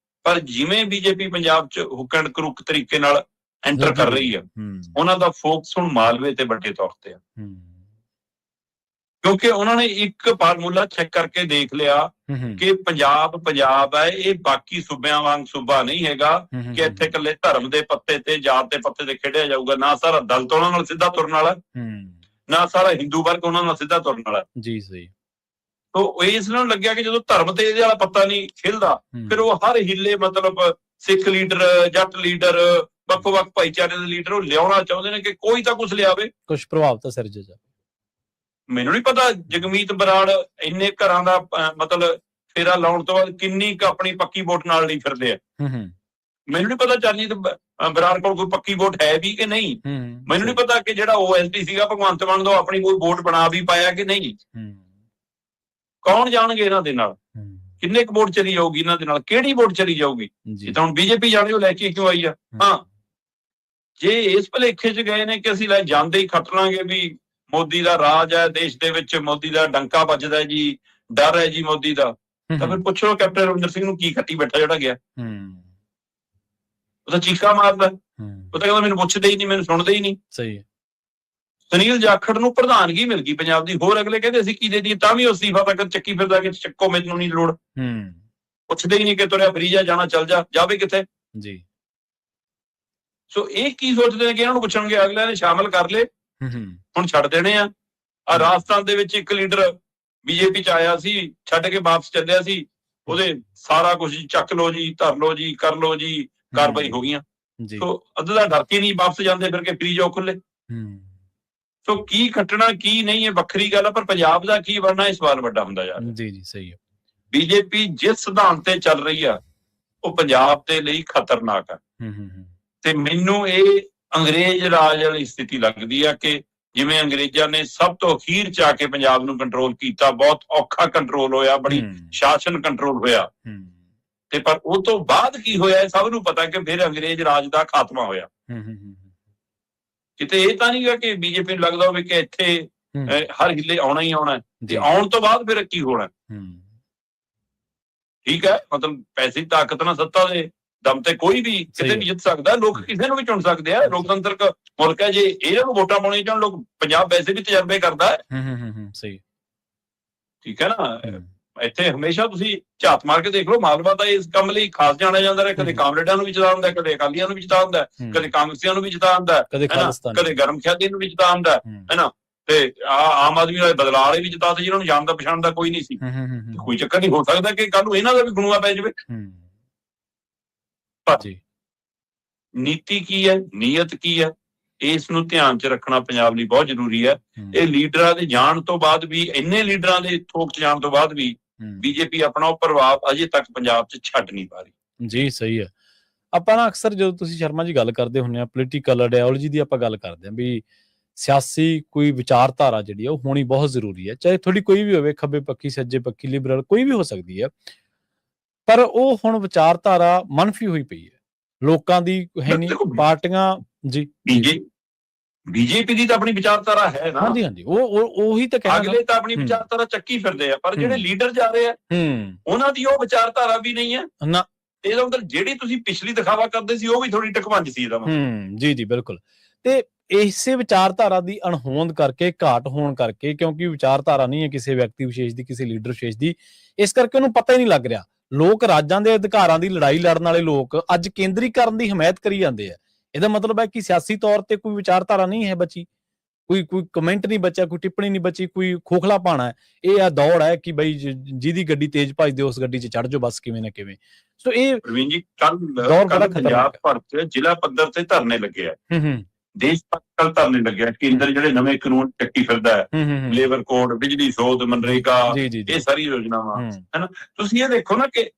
ਪਰ ਜਿਵੇਂ ਬੀਜੇਪੀ ਪੰਜਾਬ 'ਚ ਹੁੱਕ ਐਂਡ ਕਰੁੱਕ ਤਰੀਕੇ ਨਾਲ ਐਂਟਰ ਕਰ ਰਹੀ ਆ, ਉਹਨਾਂ ਦਾ ਫੋਕਸ ਹੁਣ ਮਾਲਵੇ ਤੇ ਵੱਡੇ ਤੌਰ ਤੇ ਆ, ਕਿਉਂਕਿ ਉਹਨਾਂ ਨੇ ਇੱਕ ਫਾਰਮੂਲਾ ਚੈੱਕ ਕਰਕੇ ਦੇਖ ਲਿਆ ਕਿ ਪੰਜਾਬ ਹੈ, ਇਹ ਬਾਕੀ ਸੂਬਿਆਂ ਵਾਂਗ ਸੂਬਾ ਨਹੀਂ ਹੈਗਾ ਕਿ ਇੱਥੇ ਇਕੱਲੇ ਧਰਮ ਦੇ ਪੱਤੇ ਤੇ, ਜਾਤ ਦੇ ਪੱਤੇ ਤੇ ਖੇਡਿਆ ਜਾਊਗਾ। ਨਾ ਸਾਰਾ ਦਲ ਤੋਂ ਉਹਨਾਂ ਨਾਲ ਸਿੱਧਾ ਤੁਰਨ ਵਾਲਾ, ਨਾ ਸਾਰਾ ਹਿੰਦੂ ਵਰਗ ਉਹਨਾਂ ਨਾਲ ਸਿੱਧਾ ਤੁਰਨ ਵਾਲਾ ਜੀ। ਸਹੀ। ਤੋ ਇਸ ਨੂੰ ਲੱਗਿਆ ਕਿ ਜਦੋਂ ਧਰਮ ਤੇ ਇਹਦੇ ਵਾਲਾ ਪੱਤਾ ਨਹੀਂ ਖਿਲਦਾ, ਫਿਰ ਉਹ ਹਰ ਹਿੱਲੇ ਮਤਲਬ ਸਿੱਖ ਲੀਡਰ, ਜੱਟ ਲੀਡਰ, ਵੱਖ-ਵੱਖ ਭਾਈਚਾਰੇ ਦੇ ਲੀਡਰ ਉਹ ਲਿਆਉਣਾ ਚਾਹੁੰਦੇ ਨੇ ਕਿ ਕੋਈ ਤਾਂ ਕੁਝ ਲਿਆਵੇ, ਕੁਝ ਪ੍ਰਭਾਵ ਤਾਂ ਸਿਰਜੇ ਜਾਵੇ। ਮੈਨੂੰ ਨਹੀਂ ਪਤਾ ਜਗਮੀਤ ਬਰਾੜ ਇੰਨੇ ਘਰਾਂ ਦਾ ਮਤਲਬ ਫੇਰਾ ਲਾਉਣ ਤੋਂ ਬਾਅਦ ਕਿੰਨੀ ਕੁ ਆਪਣੀ ਪੱਕੀ ਵੋਟ ਨਾਲ ਲਈ ਫਿਰਦੇ ਆ। ਮੈਨੂੰ ਨਹੀਂ ਪਤਾ ਚਰਨਜੀਤ ਬਰਾੜ ਕੋਲ ਕੋਈ ਪੱਕੀ ਵੋਟ ਹੈ ਵੀ ਕਿ ਨਹੀਂ। ਮੈਨੂੰ ਨਹੀਂ ਪਤਾ ਕਿ ਜਿਹੜਾ OSP ਸੀਗਾ ਭਗਵੰਤ ਮਾਨ ਦਾ ਆਪਣੀ ਕੋਈ ਵੋਟ ਬਣਾ ਵੀ ਪਾਇਆ ਕਿ ਨਹੀਂ। ਕੌਣ ਜਾਣਗੇ ਇਹਨਾਂ ਦੇ ਨਾਲ? ਕਿੰਨੇ ਕੁ ਵੋਟ ਚਲੀ ਜਾਊਗੀ ਇਹਨਾਂ ਦੇ ਨਾਲ? ਕਿਹੜੀ ਵੋਟ ਚਲੀ ਜਾਊਗੀ? ਇਹ ਤਾਂ ਹੁਣ ਬੀਜੇਪੀ ਜਾਣੇ ਉਹ ਲੈ ਕੇ ਕਿਉਂ ਆਈ ਆ। ਹਾਂ, ਜੇ ਇਸ ਭਲੇਖੇ 'ਚ ਗਏ ਨੇ ਕਿ ਅਸੀਂ ਲੈ ਜਾਂਦੇ ਹੀ ਖੱਟ ਲਾਂਗੇ ਵੀ ਮੋਦੀ ਦਾ ਰਾਜ ਹੈ ਦੇਸ਼ ਦੇ ਵਿੱਚ, ਮੋਦੀ ਦਾ ਡੰਕਾ ਵੱਜਦਾ ਜੀ, ਡਰ ਹੈ ਜੀ ਮੋਦੀ ਦਾ, ਤਾਂ ਫਿਰ ਪੁੱਛੋ ਕੈਪਟਨ ਅਮਰਿੰਦਰ ਸਿੰਘ ਨੂੰ ਕੀ ਖੱਟੀ ਬੈਠਾ ਜਿਹੜਾ ਗਿਆ। ਉਹ ਤਾਂ ਚੀਕਾ ਮਾਰਦਾ, ਉਹ ਤਾਂ ਕਹਿੰਦਾ ਮੈਨੂੰ ਪੁੱਛਦੇ ਹੀ ਨਹੀਂ, ਮੈਨੂੰ ਸੁਣਦੇ ਹੀ ਨਹੀਂ। ਸਹੀ। ਸੁਨੀਲ ਜਾਖੜ ਨੂੰ ਪ੍ਰਧਾਨਗੀ ਮਿਲ ਗਈ ਪੰਜਾਬ ਦੀ, ਹੋਰ ਅਗਲੇ ਕਹਿੰਦੇ ਅਸੀਂ ਕੀ ਦੇ ਦਈਏ, ਤਾਂ ਵੀ ਉਹ ਅਸਤੀਫਾ ਤੱਕ ਚੱਕੀ ਫਿਰਦਾ ਕਿ ਚੱਕੋ ਮੈਨੂੰ ਨਹੀਂ ਲੋੜ। ਪੁੱਛਦੇ ਹੀ ਨਹੀਂ ਕਿ ਤੁਰਿਆ ਫਰੀ ਜਾਣਾ, ਚੱਲ ਜਾਵੇ ਕਿੱਥੇ ਜੀ। ਸੋ ਇਹ ਕੀ ਸੋਚਦੇ ਨੇ ਕਿ ਇਹਨਾਂ ਨੂੰ ਪੁੱਛਣਗੇ, ਅਗਲਿਆਂ ਨੇ ਸ਼ਾਮਲ ਕਰ ਲਏ, ਹੁਣ ਛੱਡ ਦੇਣੇ ਆ। ਰਾਜਸਥਾਨ ਦੇ ਵਿੱਚ ਇੱਕ ਲੀਡਰ ਬੀਜੇਪੀ 'ਚ ਆਇਆ ਸੀ, ਛੱਡ ਕੇ ਵਾਪਸ ਚੱਲਿਆ ਸੀ, ਉਹਦੇ ਸਾਰਾ ਕੁਝ ਚੱਕ ਲੋ ਜੀ, ਧਰ ਲੋ ਜੀ, ਕਰ ਲੋ ਜੀ, ਕਾਰਵਾਈ ਹੋ ਗਈਆਂ। ਸੋ ਅੱਧ ਦਾ ਡਰ ਕੇ ਨਹੀਂ ਵਾਪਸ ਜਾਂਦੇ, ਫਿਰ ਕੇ ਫਰੀ ਜਾਓ ਖੁੱਲੇ। ਸੋ ਕੀ ਘਟਣਾ ਕੀ ਨਹੀਂ ਇਹ ਵੱਖਰੀ ਗੱਲ ਆ, ਪਰ ਪੰਜਾਬ ਦਾ ਕੀ ਬਣਨਾ ਇਹ ਸਵਾਲ ਵੱਡਾ ਹੁੰਦਾ ਜਾ ਰਿਹਾ। ਜੀ ਜੀ, ਸਹੀ ਹੈ। ਬੀਜੇਪੀ ਜਿਸ ਸਿਧਾਂਤ ਤੇ ਚੱਲ ਰਹੀ ਆ ਉਹ ਪੰਜਾਬ ਦੇ ਲਈ ਖਤਰਨਾਕ ਆ। ਤੇ ਮੈਨੂੰ ਇਹ ਅੰਗਰੇਜ਼ ਰਾਜ ਵਾਲੀ ਸਥਿਤੀ ਲੱਗਦੀ ਆ ਕਿ ਜਿਵੇਂ ਅੰਗਰੇਜ਼ਾਂ ਨੇ ਸਭ ਤੋਂ ਅਖੀਰ 'ਚ ਆ ਕੇ ਪੰਜਾਬ ਨੂੰ ਕੰਟਰੋਲ ਕੀਤਾ, ਬਹੁਤ ਔਖਾ ਕੰਟਰੋਲ ਹੋਇਆ, ਬੜੀ ਸ਼ਾਸਨ ਕੰਟਰੋਲ ਹੋਇਆ, ਤੇ ਪਰ ਉਹ ਤੋਂ ਬਾਅਦ ਕੀ ਹੋਇਆ ਇਹ ਸਭ ਨੂੰ ਪਤਾ ਕਿ ਫਿਰ ਅੰਗਰੇਜ਼ ਰਾਜ ਦਾ ਖਾਤਮਾ ਹੋਇਆ। ਕਿਤੇ ਇਹ ਤਾਂ ਨਹੀਂ ਗਾ ਕਿ ਬੀਜੇਪੀ ਨੂੰ ਲੱਗਦਾ ਹੋਵੇ ਕਿ ਇੱਥੇ ਹਰ ਹਿੱਲੇ ਆਉਣਾ ਹੀ ਆਉਣਾ, ਤੇ ਆਉਣ ਤੋਂ ਬਾਅਦ ਫਿਰ ਕੀ ਹੋਣਾ। ਠੀਕ ਹੈ, ਮਤਲਬ ਪੈਸੇ ਦੀ ਤਾਕਤ ਨਾਲ ਸੱਤਾ ਦੇ ਦਮ ਤੇ ਕੋਈ ਵੀ ਕਿਤੇ ਵੀ ਜਿੱਤ ਸਕਦਾ। ਲੋਕ ਕਿਸੇ ਨੂੰ ਵੀ ਚੁਣ ਸਕਦੇ ਆ, ਲੋਕਤੰਤਰਕ ਮੁਲਕ ਹੈ। ਜੇ ਇਹਨਾਂ ਨੂੰ ਵੋਟਾਂ ਪਾਉਣੀਆਂ ਚਾਹਣ ਲੋਕ, ਪੰਜਾਬ ਵੈਸੇ ਵੀ ਤਜਰਬੇ ਕਰਦਾ ਹੈ। ਸਹੀ, ਠੀਕ ਹੈ ਨਾ। ਇੱਥੇ ਹਮੇਸ਼ਾ ਤੁਸੀਂ ਝਾਤ ਮਾਰ ਕੇ ਦੇਖ ਲਓ, ਮਾਲਵਾ ਦਾ ਇਸ ਕੰਮ ਲਈ ਖਾਸ ਜਾਣਿਆ ਜਾਂਦਾ ਹੈ। ਕਦੇ ਕਾਮਰੇਡਾਂ ਨੂੰ ਵੀ ਜਿਤਾ ਹੁੰਦਾ, ਕਦੇ ਅਕਾਲੀਆਂ ਨੂੰ ਵੀ ਜਿਤਾ ਹੁੰਦਾ, ਕਦੇ ਕਾਂਗਰਸੀਆਂ ਨੂੰ ਵੀ ਜਿਤਾ ਹੁੰਦਾ, ਕਦੇ ਗਰਮ ਖਿਆਦੀ ਨੂੰ ਵੀ ਜਿਤਾ ਹੁੰਦਾ, ਹੈ ਨਾ। ਤੇ ਆਮ ਆਦਮੀ ਵਾਲੇ ਬਦਲਾਅ ਵਾਲੇ ਵੀ ਜਿਤਾ, ਜਿਹਨਾਂ ਨੂੰ ਜਾਣਦਾ ਪਛਾਣਦਾ ਕੋਈ ਨਹੀਂ ਸੀ। ਕੋਈ ਚੱਕਰ ਨਹੀਂ, ਹੋ ਸਕਦਾ ਕਿ ਕੱਲ ਨੂੰ ਇਹਨਾਂ ਦਾ ਵੀ ਗੁਣੂਆ ਪੈ ਜਾਵੇ। ਨੀਤੀ ਕੀ ਹੈ, ਨੀਅਤ ਕੀ ਹੈ, ਇਸ ਨੂੰ ਧਿਆਨ 'ਚ ਰੱਖਣਾ ਪੰਜਾਬ ਲਈ ਬਹੁਤ ਜ਼ਰੂਰੀ ਹੈ। ਇਹ ਲੀਡਰਾਂ ਦੇ ਜਾਣ ਤੋਂ ਬਾਅਦ ਵੀ, ਇੰਨੇ ਲੀਡਰਾਂ ਦੇ ਥੋਕ 'ਚ ਜਾਣ ਤੋਂ ਬਾਅਦ ਵੀ ਬੀਜੇਪੀ ਆਪਣਾ ਉਹ ਪ੍ਰਭਾਵ ਅਜੇ ਤੱਕ ਪੰਜਾਬ 'ਚ ਛੱਡ ਨਹੀਂ ਪਾ ਰਹੀ। ਜੀ ਸਹੀ ਹੈ। ਆਪਾਂ ਨਾ ਅਕਸਰ ਜਦੋਂ ਤੁਸੀਂ ਸ਼ਰਮਾ ਜੀ ਗੱਲ ਕਰਦੇ ਹੁੰਦੇ ਆ ਪੋਲੀਟੀਕਲ ਆਈਡੀਓਲੋਜੀ ਦੀ, ਆਪਾਂ ਗੱਲ ਕਰਦੇ ਹਾਂ ਵੀ ਸਿਆਸੀ ਕੋਈ ਵਿਚਾਰਧਾਰਾ ਜਿਹੜੀ ਆ ਉਹ ਹੋਣੀ ਬਹੁਤ ਜ਼ਰੂਰੀ ਹੈ, ਚਾਹੇ ਤੁਹਾਡੀ ਕੋਈ ਵੀ ਹੋਵੇ, ਖੱਬੇ ਪੱਖੀ, ਸੱਜੇ ਪੱਖੀ, ਲਿਬਰਲ, ਕੋਈ ਵੀ ਹੋ ਸਕਦੀ ਹੈ। ਪਰ ਉਹ ਹੁਣ ਵਿਚਾਰਧਾਰਾ ਮੰਨਫੀ ਹੋਈ ਪਈ ਹੈ, ਲੋਕਾਂ ਦੀ ਹੈ ਨਹੀਂ, ਪਾਰਟੀਆਂ। ਜੀ ਬੀਜੇਪੀ ਦੀ ਤਾਂ ਆਪਣੀ ਵਿਚਾਰਧਾਰਾ ਹੈ ਨਾ। ਹਾਂਜੀ ਹਾਂਜੀ, ਉਹੀ ਤਾਂ ਕਹਿਣਾ, ਅਗਲੇ ਤਾਂ ਆਪਣੀ ਵਿਚਾਰਧਾਰਾ ਚੱਕੀ ਫਿਰਦੇ ਆ, ਪਰ ਜਿਹੜੇ ਲੀਡਰ ਜਾ ਰਹੇ ਆ ਉਹਨਾਂ ਦੀ ਉਹ ਵਿਚਾਰਧਾਰਾ ਵੀ ਨਹੀਂ ਹੈ ਨਾ। ਇਹਦਾ ਮਤਲਬ ਜਿਹੜੀ ਤੁਸੀਂ ਪਿਛਲੀ ਦਿਖਾਵਾ ਕਰਦੇ ਸੀ ਉਹ ਵੀ ਥੋੜੀ ਟਕਵੰਜ ਸੀ ਇਹਦਾ ਮਤਲਬ। ਜੀ ਜੀ ਬਿਲਕੁਲ। ਤੇ ਇਸੇ ਵਿਚਾਰਧਾਰਾ ਦੀ ਅਣਹੋਂਦ ਕਰਕੇ, ਘਾਟ ਹੋਣ ਕਰਕੇ, ਕਿਉਂਕਿ ਵਿਚਾਰਧਾਰਾ ਨਹੀਂ ਹੈ ਕਿਸੇ ਵਿਅਕਤੀ ਵਿਸ਼ੇਸ਼ ਦੀ, ਕਿਸੇ ਲੀਡਰ ਵਿਸ਼ੇਸ਼ ਦੀ, ਇਸ ਕਰਕੇ ਉਹਨੂੰ ਪਤਾ ਹੀ ਨਹੀਂ ਲੱਗ ਰਿਹਾ। ਲੋਕ ਰਾਜਾਂ ਦੇ ਅਧਿਕਾਰਾਂ ਦੀ ਲੜਾਈ ਲੜਨ ਵਾਲੇ ਲੋਕ ਅੱਜ ਕੇਂਦਰੀਕਰਨ ਦੀ ਹਮਾਇਤ ਕਰੀ ਜਾਂਦੇ ਆ। ਇਹਦਾ ਮਤਲਬ ਹੈ ਕਿ ਸਿਆਸੀ ਤੌਰ ਤੇ ਕੋਈ ਵਿਚਾਰਧਾਰਾ ਨਹੀਂ ਹੈ ਬਚੀ, ਕੋਈ ਕਮੈਂਟ ਨਹੀਂ ਬਚਿਆ, ਕੋਈ ਟਿੱਪਣੀ ਨਹੀਂ ਬਚੀ, ਕੋਈ ਖੋਖਲਾ ਪਾਣਾ ਹੈ। ਇਹ ਆ ਦੌੜ ਹੈ ਕਿ ਬਈ ਜਿਹਦੀ ਗੱਡੀ ਤੇਜ਼ ਭੱਜਦੇ ਉਸ ਗੱਡੀ 'ਚ ਚੜ ਜਾਓ ਬਸ, ਕਿਵੇਂ ਨਾ ਕਿਵੇਂ। ਸੋ ਇਹ ਪ੍ਰਵੀਨ ਜੀ, ਕੱਲ ਪੰਜਾਬ ਭਰ 'ਚ ਜ਼ਿਲ੍ਹਾ ਪੱਧਰ ਤੇ ਧਰਨੇ ਲੱਗੇ ਆ, ਦੇਸ਼ ਭਰ ਧਰਨੇ ਲੱਗਿਆ। ਕੇਂਦਰ ਜਿਹੜੇ ਨਵੇਂ ਕਾਨੂੰਨ ਚੱਕੀ ਫਿਰਦਾ ਹੈ, ਲੇਬਰ ਕੋਡ, ਬਿਜਲੀ ਸੋਧ, ਮਨਰੇਗਾ, ਇਹ ਸਾਰੀ ਯੋਜਨਾਵਾਂ, ਹੈ ਨਾ। ਤੁਸੀਂ ਇਹ ਦੇਖੋ ਨਾ ਕਿ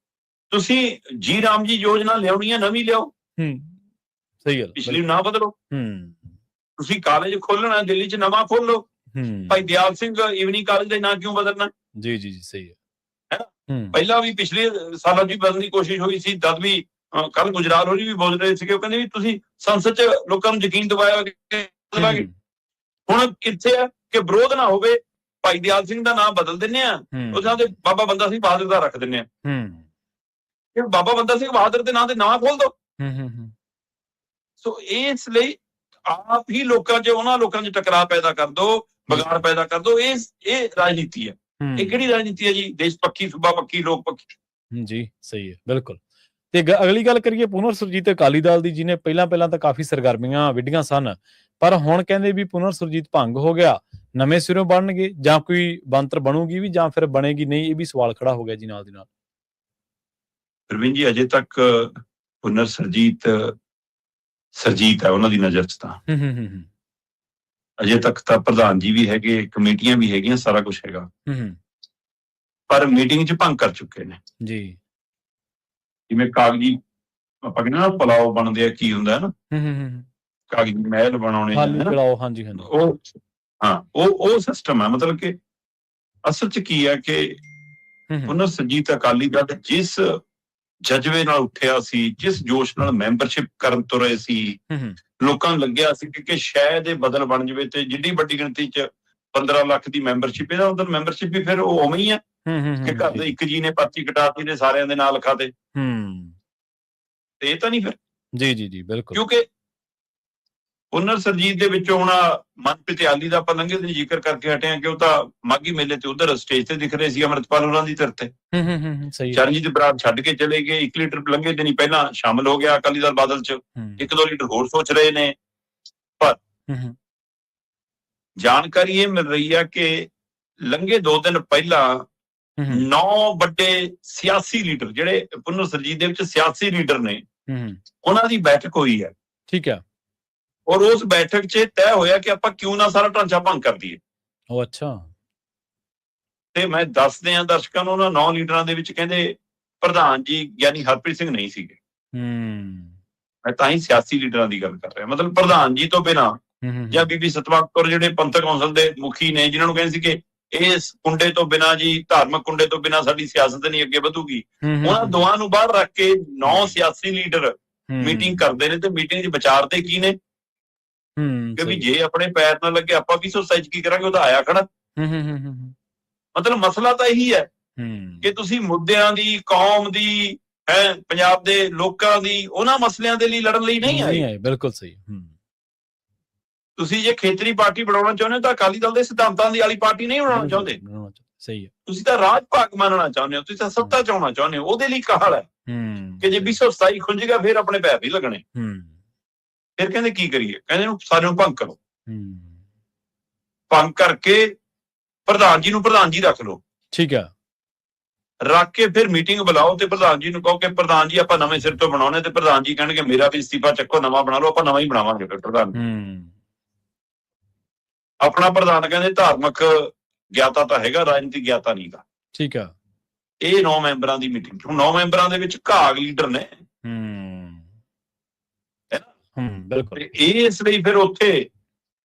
ਤੁਸੀਂ ਜੀ ਰਾਮ ਜੀ ਯੋਜਨਾ ਲਿਆਉਣੀ ਹੈ, ਨਵੀਂ ਲਿਆਓ, ਸਹੀ ਗੱਲ, ਪਿਛਲੀ ਨੂੰ ਨਾ ਬਦਲੋ। ਤੁਸੀਂ ਕਾਲਜ ਖੋਲਣਾ ਦਿੱਲੀ 'ਚ, ਨਵਾਂ ਖੋਲੋ। ਭਾਈ ਦਿਆਲ ਸਿੰਘ ਈਵਨਿੰਗ ਕਾਲਜ ਦਾ ਨਾਂ ਕਿਉਂ ਬਦਲਣਾ? ਜੀ ਜੀ ਸਹੀ ਹੈ ਨਾ। ਪਹਿਲਾਂ ਵੀ ਪਿਛਲੇ ਸਾਲਾਂ 'ਚ ਬਦਲਣ ਦੀ ਕੋਸ਼ਿਸ਼ ਹੋਈ ਸੀ, ਤਦ ਵੀ ਕੱਲ ਗੁਜਰਾਲ ਹੋਰੀ ਵੀ ਬੋਲ ਰਹੇ ਸੀਗੇ, ਉਹ ਕਹਿੰਦੇ ਵੀ ਤੁਸੀਂ ਸੰਸਦ 'ਚ ਲੋਕਾਂ ਨੂੰ ਯਕੀਨ ਦਿਵਾਇਆ ਬਦਲਾਂਗੇ। ਹੁਣ ਕਿੱਥੇ ਆ ਕਿ ਵਿਰੋਧ ਨਾ ਹੋਵੇ, ਭਾਈ ਦਿਆਲ ਸਿੰਘ ਦਾ ਨਾਮ ਬਦਲ ਦਿੰਦੇ ਆ, ਉਹਨਾਂ ਦੇ ਬਾਬਾ ਬੰਦਾ ਸਿੰਘ ਬਹਾਦਰ ਦਾ ਰੱਖ ਦਿੰਦੇ ਆ। ਬਾਬਾ ਬੰਦਾ ਸਿੰਘ ਬਹਾਦਰ ਦੇ ਨਾਂ ਤੇ ਨਾਂ ਖੋਲ ਦੋ। ਸੋ ਇਸ ਲਈ ਆਪ ਹੀ ਲੋਕਾਂ 'ਚ, ਉਹਨਾਂ ਲੋਕਾਂ 'ਚ ਟਕਰਾਅ ਪੈਦਾ ਕਰ ਦੋ, ਵਿਗਾੜ ਪੈਦਾ ਕਰ ਦੋ। ਇਹ ਰਾਜਨੀਤੀ ਹੈ। ਇਹ ਕਿਹੜੀ ਰਾਜਨੀਤੀ ਹੈ ਜੀ? ਦੇਸ਼ ਪੱਖੀ, ਸੂਬਾ ਪੱਖੀ, ਲੋਕ ਪੱਖੀ। ਜੀ ਸਹੀ ਹੈ, ਬਿਲਕੁਲ। ਤੇ ਅਗਲੀ ਗੱਲ ਕਰੀਏ ਪੁਨਰ ਸੁਰਜੀਤ ਅਕਾਲੀ ਦਲ ਦੀ, ਜਿਹਨੇ ਪਹਿਲਾਂ ਤਾਂ ਕਾਫੀ ਸਰਗਰਮੀਆਂ ਵਿੱਢੀਆਂ ਸਨ, ਪਰ ਹੁਣ ਕਹਿੰਦੇ ਵੀ ਪੁਨਰ ਸੁਰਜੀਤ ਭੰਗ ਹੋ ਗਿਆ, ਨਵੇਂ ਸਿਰੋਂ ਬਣਨਗੇ ਜਾਂ ਕੋਈ ਬੰਤਰ ਬਣੂਗੀ ਵੀ, ਜਾਂ ਫਿਰ ਬਣੇਗੀ ਨਹੀਂ, ਇਹ ਵੀ ਸਵਾਲ ਖੜਾ ਹੋ ਗਿਆ ਜੀ ਨਾਲ ਦੀ ਨਾਲ। ਪ੍ਰਵੀਨ ਜੀ, ਅਜੇ ਤੱਕ ਪੁਨਰ ਸੁਰਜੀਤ ਹੈ ਉਹਨਾਂ ਦੀ ਨਜ਼ਰ 'ਚ ਤਾਂ। ਅਜੇ ਤੱਕ ਤਾਂ ਪ੍ਰਧਾਨ ਜੀ ਵੀ ਹੈਗੇ, ਕਮੇਟੀਆਂ ਵੀ ਹੈਗੀਆਂ, ਸਾਰਾ ਕੁਝ ਹੈਗਾ, ਪਰ ਮੀਟਿੰਗ 'ਚ ਭੰਗ ਕਰ ਚੁੱਕੇ ਨੇ ਜੀ। ਜਿਵੇਂ ਕਾਗਜ਼ੀ ਆਪਾਂ ਕਹਿੰਦੇ ਨਾ ਪਲਾਓ ਬਣਦੇ ਆ, ਕੀ ਹੁੰਦਾ ਹੈ ਨਾ, ਕਾਗਜ਼ੀ ਮਹਿਲ ਬਣਾਉਣੇ, ਉਹ ਸਿਸਟਮ ਹੈ। ਮਤਲਬ ਕਿ ਅਸਲ 'ਚ ਕੀ ਹੈ ਕਿ ਪੁਨਰ ਸੁਰਜੀਤ ਅਕਾਲੀ ਦਲ ਜਿਸ ਜਜ਼ਬੇ ਨਾਲ ਉੱਠਿਆ ਸੀ, ਜਿਸ ਜੋਸ਼ ਨਾਲ ਮੈਂਬਰਸ਼ਿਪ ਕਰਨ ਤੁਰੇ ਸੀ, ਲੋਕਾਂ ਨੂੰ ਲੱਗਿਆ ਸੀ ਕਿ ਸ਼ਾਇਦ ਇਹ ਬਦਲ ਬਣ ਜਾਵੇ ਤੇ ਜਿੱਡੀ ਵੱਡੀ ਗਿਣਤੀ 'ਚ 15 ਲੱਖ ਦੀ ਮੈਂਬਰਸ਼ਿਪ, ਇਹਦਾ ਮਤਲਬ ਮੈਂਬਰਸ਼ਿਪ ਵੀ ਫਿਰ ਉਹ ਉਵੇਂ ਹੀ ਹੈ ਕਿ ਘਰ ਦੇ ਇੱਕ ਜੀ ਨੇ ਪਰਚੀ ਕਟਾਤੀ ਤੇ ਸਾਰਿਆਂ ਦੇ ਨਾਲ ਲਿਖਾ ਤੇ ਇਹ ਤਾਂ ਨਹੀਂ ਫਿਰ। ਜੀ ਜੀ ਜੀ ਬਿਲਕੁਲ। ਕਿਉਂਕਿ ਪੁਨਰ ਸੁਰਜੀਤ ਦੇ ਵਿੱਚੋਂ ਹੁਣ ਮਨਪ੍ਰੀਤ ਆਲੀ ਦਾ ਆਪਾਂ ਲੰਘੇ ਦਿਨ ਜ਼ਿਕਰ ਕਰਕੇ ਹਟੇ ਆ ਕਿ ਉਹ ਤਾਂ ਮਾਘੀ ਮੇਲੇ ਤੇ ਉਧਰ ਸਟੇਜ ਤੇ ਦਿਖ ਰਹੇ ਸੀ, ਅੰਮ੍ਰਿਤਪਾਲ ਹੋਰਾਂ ਦੀ ਧਿਰ ਤੇ। ਚਰਨਜੀਤ ਬਰਾੜ ਛੱਡ ਕੇ ਚਲੇ ਗਏ, 1 ਲੀਡਰ ਲੰਘੇ ਦਿਨ ਹੀ ਪਹਿਲਾਂ ਸ਼ਾਮਲ ਹੋ ਗਿਆ ਅਕਾਲੀ ਦਲ ਬਾਦਲ 'ਚ, 1-2 ਲੀਡਰ ਹੋਰ ਸੋਚ ਰਹੇ ਨੇ। ਪਰ ਜਾਣਕਾਰੀ ਇਹ ਮਿਲ ਰਹੀ ਹੈ ਕਿ ਲੰਘੇ 2 ਦਿਨ ਪਹਿਲਾਂ 9 ਵੱਡੇ ਸਿਆਸੀ ਲੀਡਰ, ਜਿਹੜੇ ਪੁਨਰ ਸੁਰਜੀਤ ਦੇ ਵਿੱਚ ਸਿਆਸੀ ਲੀਡਰ ਨੇ, ਉਹਨਾਂ ਦੀ ਬੈਠਕ ਹੋਈ ਹੈ। ਠੀਕ ਹੈ। ਔਰ ਉਸ ਬੈਠਕ 'ਚ ਤੈਅ ਹੋਇਆ ਕਿ ਆਪਾਂ ਕਿਉਂ ਨਾ ਸਾਰਾ ਢਾਂਚਾ ਭੰਗ ਕਰ ਦਈਏ। ਉਹ ਅੱਛਾ। ਤੇ ਮੈਂ ਦੱਸਦੇ ਆ ਦਰਸ਼ਕਾਂ ਨੂੰ, ਉਹਨਾਂ 9 ਲੀਡਰਾਂ ਦੇ ਵਿੱਚ ਕਹਿੰਦੇ ਪ੍ਰਧਾਨ ਜੀ ਯਾਨੀ ਹਰਪ੍ਰੀਤ ਸਿੰਘ ਨਹੀਂ ਸੀਗੇ। ਮੈਂ ਤਾਂ ਹੀ ਸਿਆਸੀ ਲੀਡਰਾਂ ਦੀ ਗੱਲ ਕਰ ਰਿਹਾ। ਮਤਲਬ ਪ੍ਰਧਾਨ ਜੀ ਤੋਂ ਬਿਨਾਂ ਜਾਂ ਬੀਬੀ ਸਤਵੰਤ ਕੌਰ ਜਿਹੜੇ ਪੰਥਕ ਕੌਂਸਲ ਦੇ ਮੁਖੀ ਨੇ, ਜਿਨ੍ਹਾਂ ਨੂੰ ਕਹਿੰਦੇ ਸੀ ਕਿ ਇਸ ਕੁੰਡੇ ਤੋਂ ਬਿਨਾਂ ਜੀ, ਧਾਰਮਿਕ ਕੁੰਡੇ ਤੋਂ ਬਿਨਾਂ ਸਾਡੀ ਸਿਆਸਤ ਨਹੀਂ ਅੱਗੇ ਵਧੂਗੀ, ਉਹਨਾਂ ਦੋਵਾਂ ਨੂੰ ਬਾਹਰ ਰੱਖ ਕੇ 9 ਸਿਆਸੀ ਲੀਡਰ ਮੀਟਿੰਗ ਕਰਦੇ ਨੇ। ਤੇ ਮੀਟਿੰਗ 'ਚ ਵਿਚਾਰਦੇ ਕੀ ਨੇ ਕਿ ਵੀ ਜੇ ਆਪਣੇ ਪੈਰ ਨਾਲ ਲੱਗੇ ਆਪਾਂ 227 ਕੀ ਕਰਾਂਗੇ, ਉਹਦਾ ਆਇਆ ਖੜਾ। ਮਤਲਬ ਮਸਲਾ ਤਾਂ ਇਹੀ ਹੈ ਕਿ ਤੁਸੀਂ ਮੁੱਦਿਆਂ ਦੀ, ਕੌਮ ਦੀ, ਪੰਜਾਬ ਦੇ ਲੋਕਾਂ ਦੀ, ਉਹਨਾਂ ਮਸਲਿਆਂ ਦੇ ਲਈ ਲੜਨ ਲਈ ਨਹੀਂ ਆਏ। ਬਿਲਕੁਲ ਸਹੀ। ਤੁਸੀਂ ਜੇ ਖੇਤਰੀ ਪਾਰਟੀ ਬਣਾਉਣਾ ਚਾਹੁੰਦੇ ਹੋ ਤਾਂ ਅਕਾਲੀ ਦਲ ਦੇ ਸਿਧਾਂਤਾਂ ਦੀ ਵਾਲੀ ਪਾਰਟੀ ਨਹੀਂ ਬਣਾਉਣਾ ਚਾਹੁੰਦੇ। ਸਹੀ ਹੈ। ਤੁਸੀਂ ਤਾਂ ਰਾਜ ਭਾਗ ਮੰਨਣਾ ਚਾਹੁੰਦੇ ਹੋ, ਤੁਸੀਂ ਤਾਂ ਸੱਤਾ ਚਾਹਣਾ ਚਾਹੁੰਦੇ ਹੋ। ਉਹਦੇ ਲਈ ਕਾਹਲ ਹੈ ਕਿ ਜੇ 227 ਖੁੰਝ ਗਿਆ ਫਿਰ ਆਪਣੇ ਪੈਰ ਵੀ ਲੱਗਣੇ। ਫਿਰ ਕਹਿੰਦੇ ਕੀ ਕਰੀਏ? ਕਹਿੰਦੇ ਨੂੰ ਸਾਰਿਆਂ ਨੂੰ ਭੰਗ ਕਰੋ। ਭੰਗ ਕਰਕੇ ਪ੍ਰਧਾਨ ਜੀ ਨੂੰ ਪ੍ਰਧਾਨ ਜੀ ਰੱਖ ਲਓ। ਠੀਕ ਆ। ਰੱਖ ਕੇ ਫਿਰ ਮੀਟਿੰਗ ਬੁਲਾਓ ਤੇ ਪ੍ਰਧਾਨ ਜੀ ਨੂੰ ਕਹੋ ਕਿ ਪ੍ਰਧਾਨ ਜੀ ਆਪਾਂ ਨਵੇਂ ਸਿਰ ਤੋਂ ਬਣਾਉਣੇ, ਤੇ ਪ੍ਰਧਾਨ ਜੀ ਕਹਿਣਗੇ ਮੇਰਾ ਵੀ ਅਸਤੀਫਾ ਚੱਕੋ, ਨਵਾਂ ਬਣਾ ਲਓ, ਆਪਾਂ ਨਵਾਂ ਹੀ ਬਣਾਵਾਂਗੇ। ਫਿਰ ਪ੍ਰਧਾਨ ਆਪਣਾ ਪ੍ਰਧਾਨ ਕਹਿੰਦੇ ਧਾਰਮਿਕ ਗਿਆਤਾ ਤਾਂ ਹੈਗਾ, ਰਾਜਨੀਤਿਕ ਗਿਆਤਾ ਨਹੀਂ ਗਾ। ਠੀਕ ਆ। ਇਹ 9 ਮੈਂਬਰਾਂ ਦੀ ਮੀਟਿੰਗ, ਹੁਣ 9 ਮੈਂਬਰਾਂ ਦੇ ਵਿੱਚ ਘਾਗ ਲੀਡਰ ਨੇ। ਬਿਲਕੁਲ। ਇਸ ਲਈ ਫਿਰ ਉੱਥੇ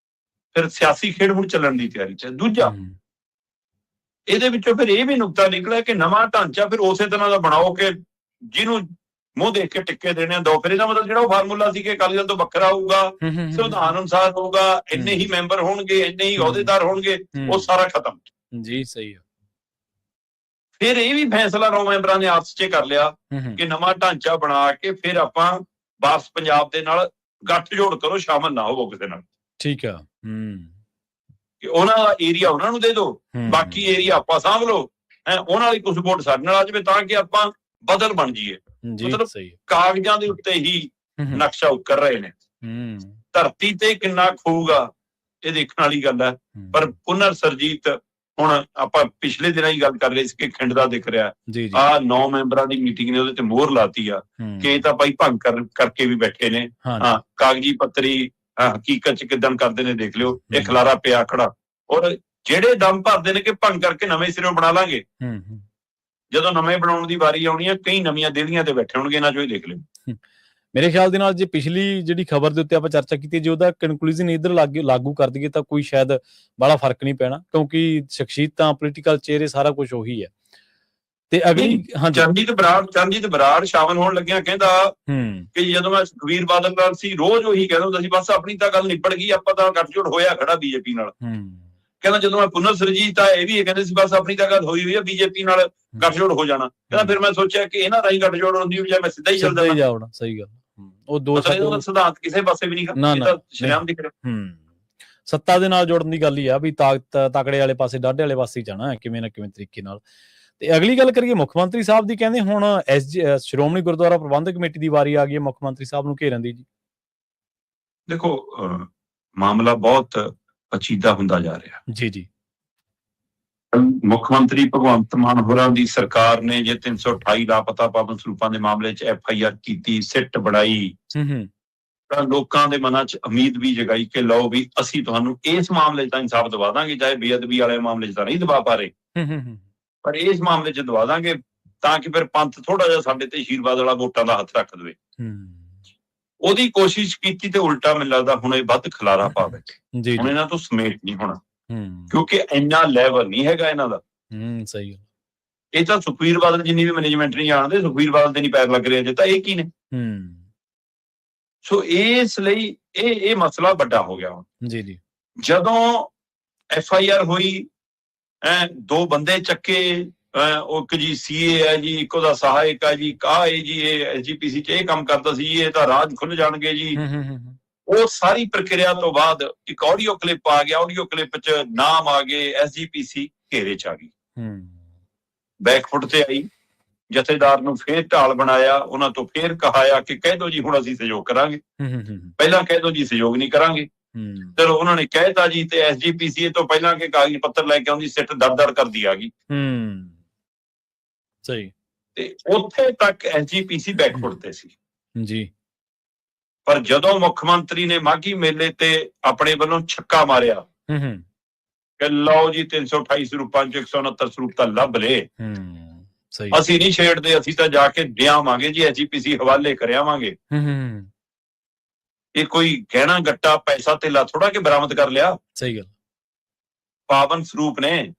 ਫਿਰ ਸਿਆਸੀ ਖੇਡ ਹੁਣ ਚੱਲਣ ਦੀ ਤਿਆਰੀ ਚ। ਦੂਜਾ ਇਹਦੇ ਵਿੱਚੋਂ ਫਿਰ ਇਹ ਵੀ ਨੁਕਤਾ ਨਿਕਲਿਆ ਕਿ ਨਵਾਂ ਢਾਂਚਾ ਫਿਰ ਉਸੇ ਤਰ੍ਹਾਂ ਦਾ ਬਣਾਓ ਕਿ ਜਿਹਨੂੰ ਮੂੰਹ ਦੇਖ ਕੇ ਟਿੱਕੇ ਦੇਣੇ ਦੋ। ਫਿਰ ਇਹਦਾ ਮਤਲਬ ਜਿਹੜਾ ਉਹ ਫਾਰਮੂਲਾ ਸੀ ਕਿ ਅਕਾਲੀ ਦਲ ਤੋਂ ਵੱਖਰਾ ਹੋਊਗਾ, ਸੰਵਿਧਾਨ ਅਨੁਸਾਰ ਹੋਊਗਾ, ਇੰਨੇ ਹੀ ਮੈਂਬਰ ਹੋਣਗੇ, ਇੰਨੇ ਹੀ ਅਹੁਦੇਦਾਰ ਹੋਣਗੇ, ਉਹ ਸਾਰਾ ਖਤਮ। ਜੀ ਸਹੀ ਆ। ਫਿਰ ਇਹ ਵੀ ਫੈਸਲਾ 9 ਮੈਂਬਰਾਂ ਨੇ ਆਪਸ ਚ ਕਰ ਲਿਆ ਕਿ ਨਵਾਂ ਢਾਂਚਾ ਬਣਾ ਕੇ ਫਿਰ ਆਪਾਂ ਵਾਪਸ ਪੰਜਾਬ ਦੇ ਨਾਲ ਗੱਠਜੋੜ ਕਰੋ, ਸ਼ਾਮਲ ਨਾ ਹੋਵੋ ਕਿਸੇ ਨਾਲ। ਠੀਕ ਆ। ਕਿ ਉਹਨਾਂ ਦਾ ਏਰੀਆ ਉਹਨਾਂ ਨੂੰ ਦੇ ਦਿਓ, ਬਾਕੀ ਏਰੀਆ ਆਪਾਂ ਸਾਂਭ ਲਓ, ਉਹਨਾਂ ਦੀ ਕੁਝ ਵੋਟ ਸਾਡੇ ਨਾਲ ਆ ਜਾਵੇ ਤਾਂ ਕਿ ਆਪਾਂ ਬਦਲ ਬਣ ਜਾਈਏ। ਮਤਲਬ ਕਾਗਜ਼ਾਂ ਦੇ ਉੱਤੇ ਹੀ ਨਕਸ਼ਾ ਉਕਰ ਰਹੇ ਨੇ। ਧਰਤੀ ਤੇ ਕਿੰਨਾ ਖੂਗਾ ਇਹ ਦੇਖਣ ਵਾਲੀ ਗੱਲ ਹੈ। ਪਰ ਪੁਨਰ ਸਰਜੀਤ, ਹੁਣ ਆਪਾਂ ਪਿਛਲੇ ਦਿਨਾਂ ਹੀ ਗੱਲ ਕਰ ਰਹੇ ਸੀ ਕਿ ਖਿੰਡ ਦਾ ਦਿਖ ਰਿਹਾ, ਆਹ 9 ਮੈਂਬਰਾਂ ਦੀ ਮੀਟਿੰਗ ਨੇ ਉਹਦੇ ਤੇ ਮੋਹਰ ਲਾਤੀ ਆ ਕਿ ਇਹ ਤਾਂ ਭਾਈ ਭੰਗ ਕਰਕੇ ਵੀ ਬੈਠੇ ਨੇ। ਹਾਂ, ਕਾਗਜ਼ੀ ਪੱਤਰੀ ਹਕੀਕਤ ਚ ਕਿਦਾਂ ਕਰਦੇ ਨੇ ਦੇਖ ਲਿਓ। ਇਹ ਖਲਾਰਾ ਪਿਆ ਖੜਾ। ਔਰ ਜਿਹੜੇ ਦਮ ਭਰਦੇ ਨੇ ਕਿ ਭੰਗ ਕਰਕੇ ਨਵੇਂ ਸਿਰੋਂ ਬਣਾ ਲਾਂਗੇ, ਜਦੋਂ ਨਵੇਂ ਬਣਾਉਣ ਦੀ ਵਾਰੀ ਆਉਣੀ ਆ ਕਈ ਨਵੀਆਂ ਦੇਲੀਆਂ ਤੇ ਬੈਠੇ ਹੋਣਗੇ। ਇਹਨਾਂ ਚੋਂ ਹੀ ਦੇਖ ਲਿਓ। ਮੇਰੇ ਖਿਆਲ ਦੇ ਨਾਲ ਜੇ ਪਿਛਲੀ ਜਿਹੜੀ ਖਬਰ ਦੇ ਉੱਤੇ ਆਪਾਂ ਚਰਚਾ ਕੀਤੀ, ਜੇ ਉਹਦਾ ਕਨਕਲੂਜਨ ਇੱਧਰ ਲਾਗੂ ਕਰ ਦਈਏ ਤਾਂ ਕੋਈ ਸ਼ਾਇਦ ਬੜਾ ਫਰਕ ਨਹੀਂ ਪੈਣਾ, ਕਿਉਂਕਿ ਸ਼ਖਸੀਅਤਾਂ, ਪੋਲੀਟੀਕਲ ਚਿਹਰੇ, ਸਾਰਾ ਕੁਝ ਉਹੀ ਹੈ। ਤੇ ਅਗਲੀ ਚਰਨਜੀਤ ਬਰਾੜ ਸ਼ਾਮਲ ਹੋਣ ਲੱਗਿਆ ਕਹਿੰਦਾ ਕਿ ਜਦੋਂ ਮੈਂ ਸੁਖਬੀਰ ਬਾਦਲ ਨਾਲ ਸੀ ਰੋਜ਼ ਉਹੀ ਕਹਿੰਦਾ ਹੁੰਦਾ ਸੀ ਬਸ ਆਪਣੀ ਤਾਂ ਗੱਲ ਨਿਬੜ ਗਈ, ਆਪਾਂ ਤਾਂ ਗੱਠਜੋੜ ਹੋਇਆ ਖੜਾ ਬੀਜੇਪੀ ਨਾਲ। ਕਹਿੰਦਾ ਜਦੋਂ ਮੈਂ ਪੁਨਰ ਸਰਜੀਤ ਆ ਇਹ ਵੀ ਕਹਿੰਦੇ ਸੀ ਬਸ ਆਪਣੀ ਤਾਂ ਗੱਲ ਹੋਈ ਹੋਈ ਆ, ਬੀਜੇਪੀ ਨਾਲ ਗੱਠਜੋੜ ਹੋ ਜਾਣਾ। ਕਹਿੰਦਾ ਫਿਰ ਮੈਂ ਸੋਚਿਆ ਕਿ ਇਹਨਾਂ ਰਾਹੀਂ ਗੱਠਜੋੜ ਹੋਣ ਦੀ ਬਜਾਏ ਮੈਂ ਸਿੱਧਾ ਹੀ ਚੱਲਦਾ ਜਾਉਣਾ। ਸਹੀ ਗੱਲ। ਉਹ ਦੋ ਸਿਧਾਂਤ ਕਿਸੇ ਪਾਸੇ ਵੀ ਨਹੀਂ ਸ਼ਰਿਆਮ ਦਿਖ ਰਿਹਾ। ਸੱਤਾ ਦੇ ਨਾਲ ਜੋੜਨ ਦੀ ਗੱਲ ਹੀ ਆ ਵੀ ਤਕੜੇ ਵਾਲੇ ਪਾਸੇ, ਡਾਢੇ ਵਾਲੇ ਪਾਸੇ ਜਾਣਾ ਕਿਵੇਂ ਨਾ ਕਿਵੇਂ ਤਰੀਕੇ ਨਾਲ। ਤੇ ਅਗਲੀ ਗੱਲ ਕਰੀਏ ਮੁੱਖ ਮੰਤਰੀ ਸਾਹਿਬ ਦੀ। ਕਹਿੰਦੇ ਹੁਣ ਸ਼੍ਰੋਮਣੀ ਗੁਰਦੁਆਰਾ ਪ੍ਰਬੰਧਕ ਕਮੇਟੀ ਦੀ ਵਾਰੀ ਆ ਗਈ ਹੈ ਮੁੱਖ ਮੰਤਰੀ ਸਾਹਿਬ ਨੂੰ ਘੇਰਨ ਦੀ। ਜੀ ਦੇਖੋ, ਮਾਮਲਾ ਬਹੁਤ ਪਚੀਦਾ ਹੁੰਦਾ ਜਾ ਰਿਹਾ। ਜੀ ਮੁੱਖ ਮੰਤਰੀ ਭਗਵੰਤ ਮਾਨ ਹੋਰਾਂ ਦੀ ਸਰਕਾਰ ਨੇ ਜੇ 328 ਲਾਪਤਾ ਪਾਬੰਦ ਸਰੂਪਾਂ ਦੇ ਮਾਮਲੇ 'ਚ FIR ਕੀਤੀ, ਸਿੱਟ ਬਣਾਈ, ਤਾਂ ਲੋਕਾਂ ਦੇ ਮਨਾਂ 'ਚ ਉਮੀਦ ਵੀ ਜਗਾਈ ਕਿ ਲਓ ਵੀ ਅਸੀਂ ਤੁਹਾਨੂੰ ਇਸ ਮਾਮਲੇ 'ਚ ਤਾਂ ਇਨਸਾਫ ਦਵਾ ਦਾਂਗੇ, ਚਾਹੇ ਬੇਅਦਬੀ ਵਾਲੇ ਮਾਮਲੇ 'ਚ ਤਾਂ ਨਹੀਂ ਦਵਾ ਪਾ ਰਹੇ, ਪਰ ਇਸ ਮਾਮਲੇ 'ਚ ਦਵਾ ਦਾਂਗੇ ਤਾਂ ਕਿ ਫਿਰ ਪੰਥ ਥੋੜਾ ਜਿਹਾ ਸਾਡੇ ਤੇ ਆਸ਼ੀਰਵਾਦ ਵਾਲਾ ਵੋਟਾਂ ਦਾ ਹੱਥ ਰੱਖ ਦੇਵੇ। ਉਹਦੀ ਕੋਸ਼ਿਸ਼ ਕੀਤੀ ਤੇ ਉਲਟਾ ਮੈਨੂੰ ਲੱਗਦਾ ਹੁਣ ਇਹ ਵੱਧ ਖਲਾਰਾ ਪਾ ਬੈਠੇ। ਹੁਣ ਇਹਨਾਂ ਤੋਂ ਸਮੇਟ ਨਹੀਂ ਹੋਣਾ ਕਿਉਂਕਿ ਇੰਨਾ ਲੈਵਲ ਨਹੀਂ ਹੈਗਾ ਇਹਨਾਂ ਦਾ। ਸਹੀ ਗੱਲ। ਇਹ ਤਾਂ ਸੁਖਬੀਰ ਬਾਦਲ ਜਿੰਨੀ ਵੀ ਮੈਨੇਜਮੈਂਟ ਨਹੀਂ ਜਾਣਦੇ, ਸੁਖਬੀਰ ਬਾਦਲ ਦੇ ਨਹੀਂ ਪੈਰ ਲੱਗ ਰਹੇ ਅਜੇ ਤਾਂ। ਇਹ ਕੀ ਨੇ? ਸੋ ਇਸ ਲਈ ਇਹ ਮਸਲਾ ਵੱਡਾ ਹੋ ਗਿਆ ਹੁਣ। ਜੀ ਜਦੋਂ FIR ਹੋਈ, 2 ਬੰਦੇ ਚੱਕੇ, ਉਹ ਇੱਕ ਜੀ CA ਹੈ ਜੀ, ਇੱਕ ਉਹਦਾ ਸਹਾਇਕ ਹੈ ਜੀ, ਕਾਹ ਹੈ ਜੀ, ਇਹ SGPC 'ਚ ਇਹ ਕੰਮ ਕਰਦਾ ਸੀ, ਇਹ ਤਾਂ ਰਾਜ ਖੁੱਲ ਜਾਣਗੇ ਜੀ। ਉਹ ਸਾਰੀ ਪ੍ਰਕਿਰਿਆ ਤੋਂ ਬਾਅਦ ਇੱਕ ਆਡੀਓ ਕਲਿੱਪ ਆ ਗਿਆ, ਆਡੀਓ ਕਲਿੱਪ 'ਚ ਨਾਮ ਆ ਗਏ, SGPC ਘੇਰੇ 'ਚ ਆ ਗਈ, ਬੈਕਫੁੱਟ ਤੇ ਆਈ। ਜਥੇਦਾਰ ਨੂੰ ਫੇਰ ਢਾਲ ਬਣਾਇਆ, ਉਹਨਾਂ ਤੋਂ ਫੇਰ ਕਹਾਇਆ ਕਿ ਕਹਿ ਦੋ ਜੀ ਹੁਣ ਅਸੀਂ ਸਹਿਯੋਗ ਕਰਾਂਗੇ, ਪਹਿਲਾਂ ਕਹਿ ਦੋ ਜੀ ਸਹਿਯੋਗ ਨਹੀਂ ਕਰਾਂਗੇ। ਚਲੋ ਉਹਨਾਂ ਨੇ ਕਹਿਤਾ ਜੀ, ਤੇ SGPC ਤੋਂ ਪਹਿਲਾਂ ਕਿ ਕਾਗਜ਼ ਪੱਤਰ ਲੈ ਕੇ ਆਉਂਦੀ, ਸਿੱਟ ਦਰਦਰ ਕਰਦੀ ਆ ਗਈ। ਸਹੀ। ਤੇ ਉੱਥੇ ਤੱਕ SGPC ਬੈਕਫੁੱਟ ਤੇ ਸੀ ਜੀ। ਪਰ ਜਦੋਂ ਮੁੱਖ ਮੰਤਰੀ ਨੇ ਮਾਘੀ ਮੇਲੇ ਤੇ ਆਪਣੇ ਵੱਲੋਂ ਛੱਕਾ ਮਾਰਿਆ ਕਿ ਲਓ ਜੀ 328 ਸਰੂਪਾਂ 'ਚ 169 ਸਰੂਪ ਤਾਂ ਲੱਭ ਲਏ, ਅਸੀਂ ਨਹੀਂ ਛੇੜਦੇ, ਅਸੀਂ ਤਾਂ ਜਾ ਕੇ ਦਿਆਵਾਂਗੇ ਜੀ, SGPC ਹਵਾਲੇ ਕਰਿਆਵਾਂਗੇ। ਇਹ ਕੋਈ ਗਹਿਣਾ ਗੱਟਾ ਪੈਸਾ ਧੇਲਾ ਥੋੜਾ ਕਿ ਬਰਾਮਦ ਕਰ ਲਿਆ। ਸਹੀ ਗੱਲ। ਪਾਵਨ ਸਰੂਪ ਨੇ,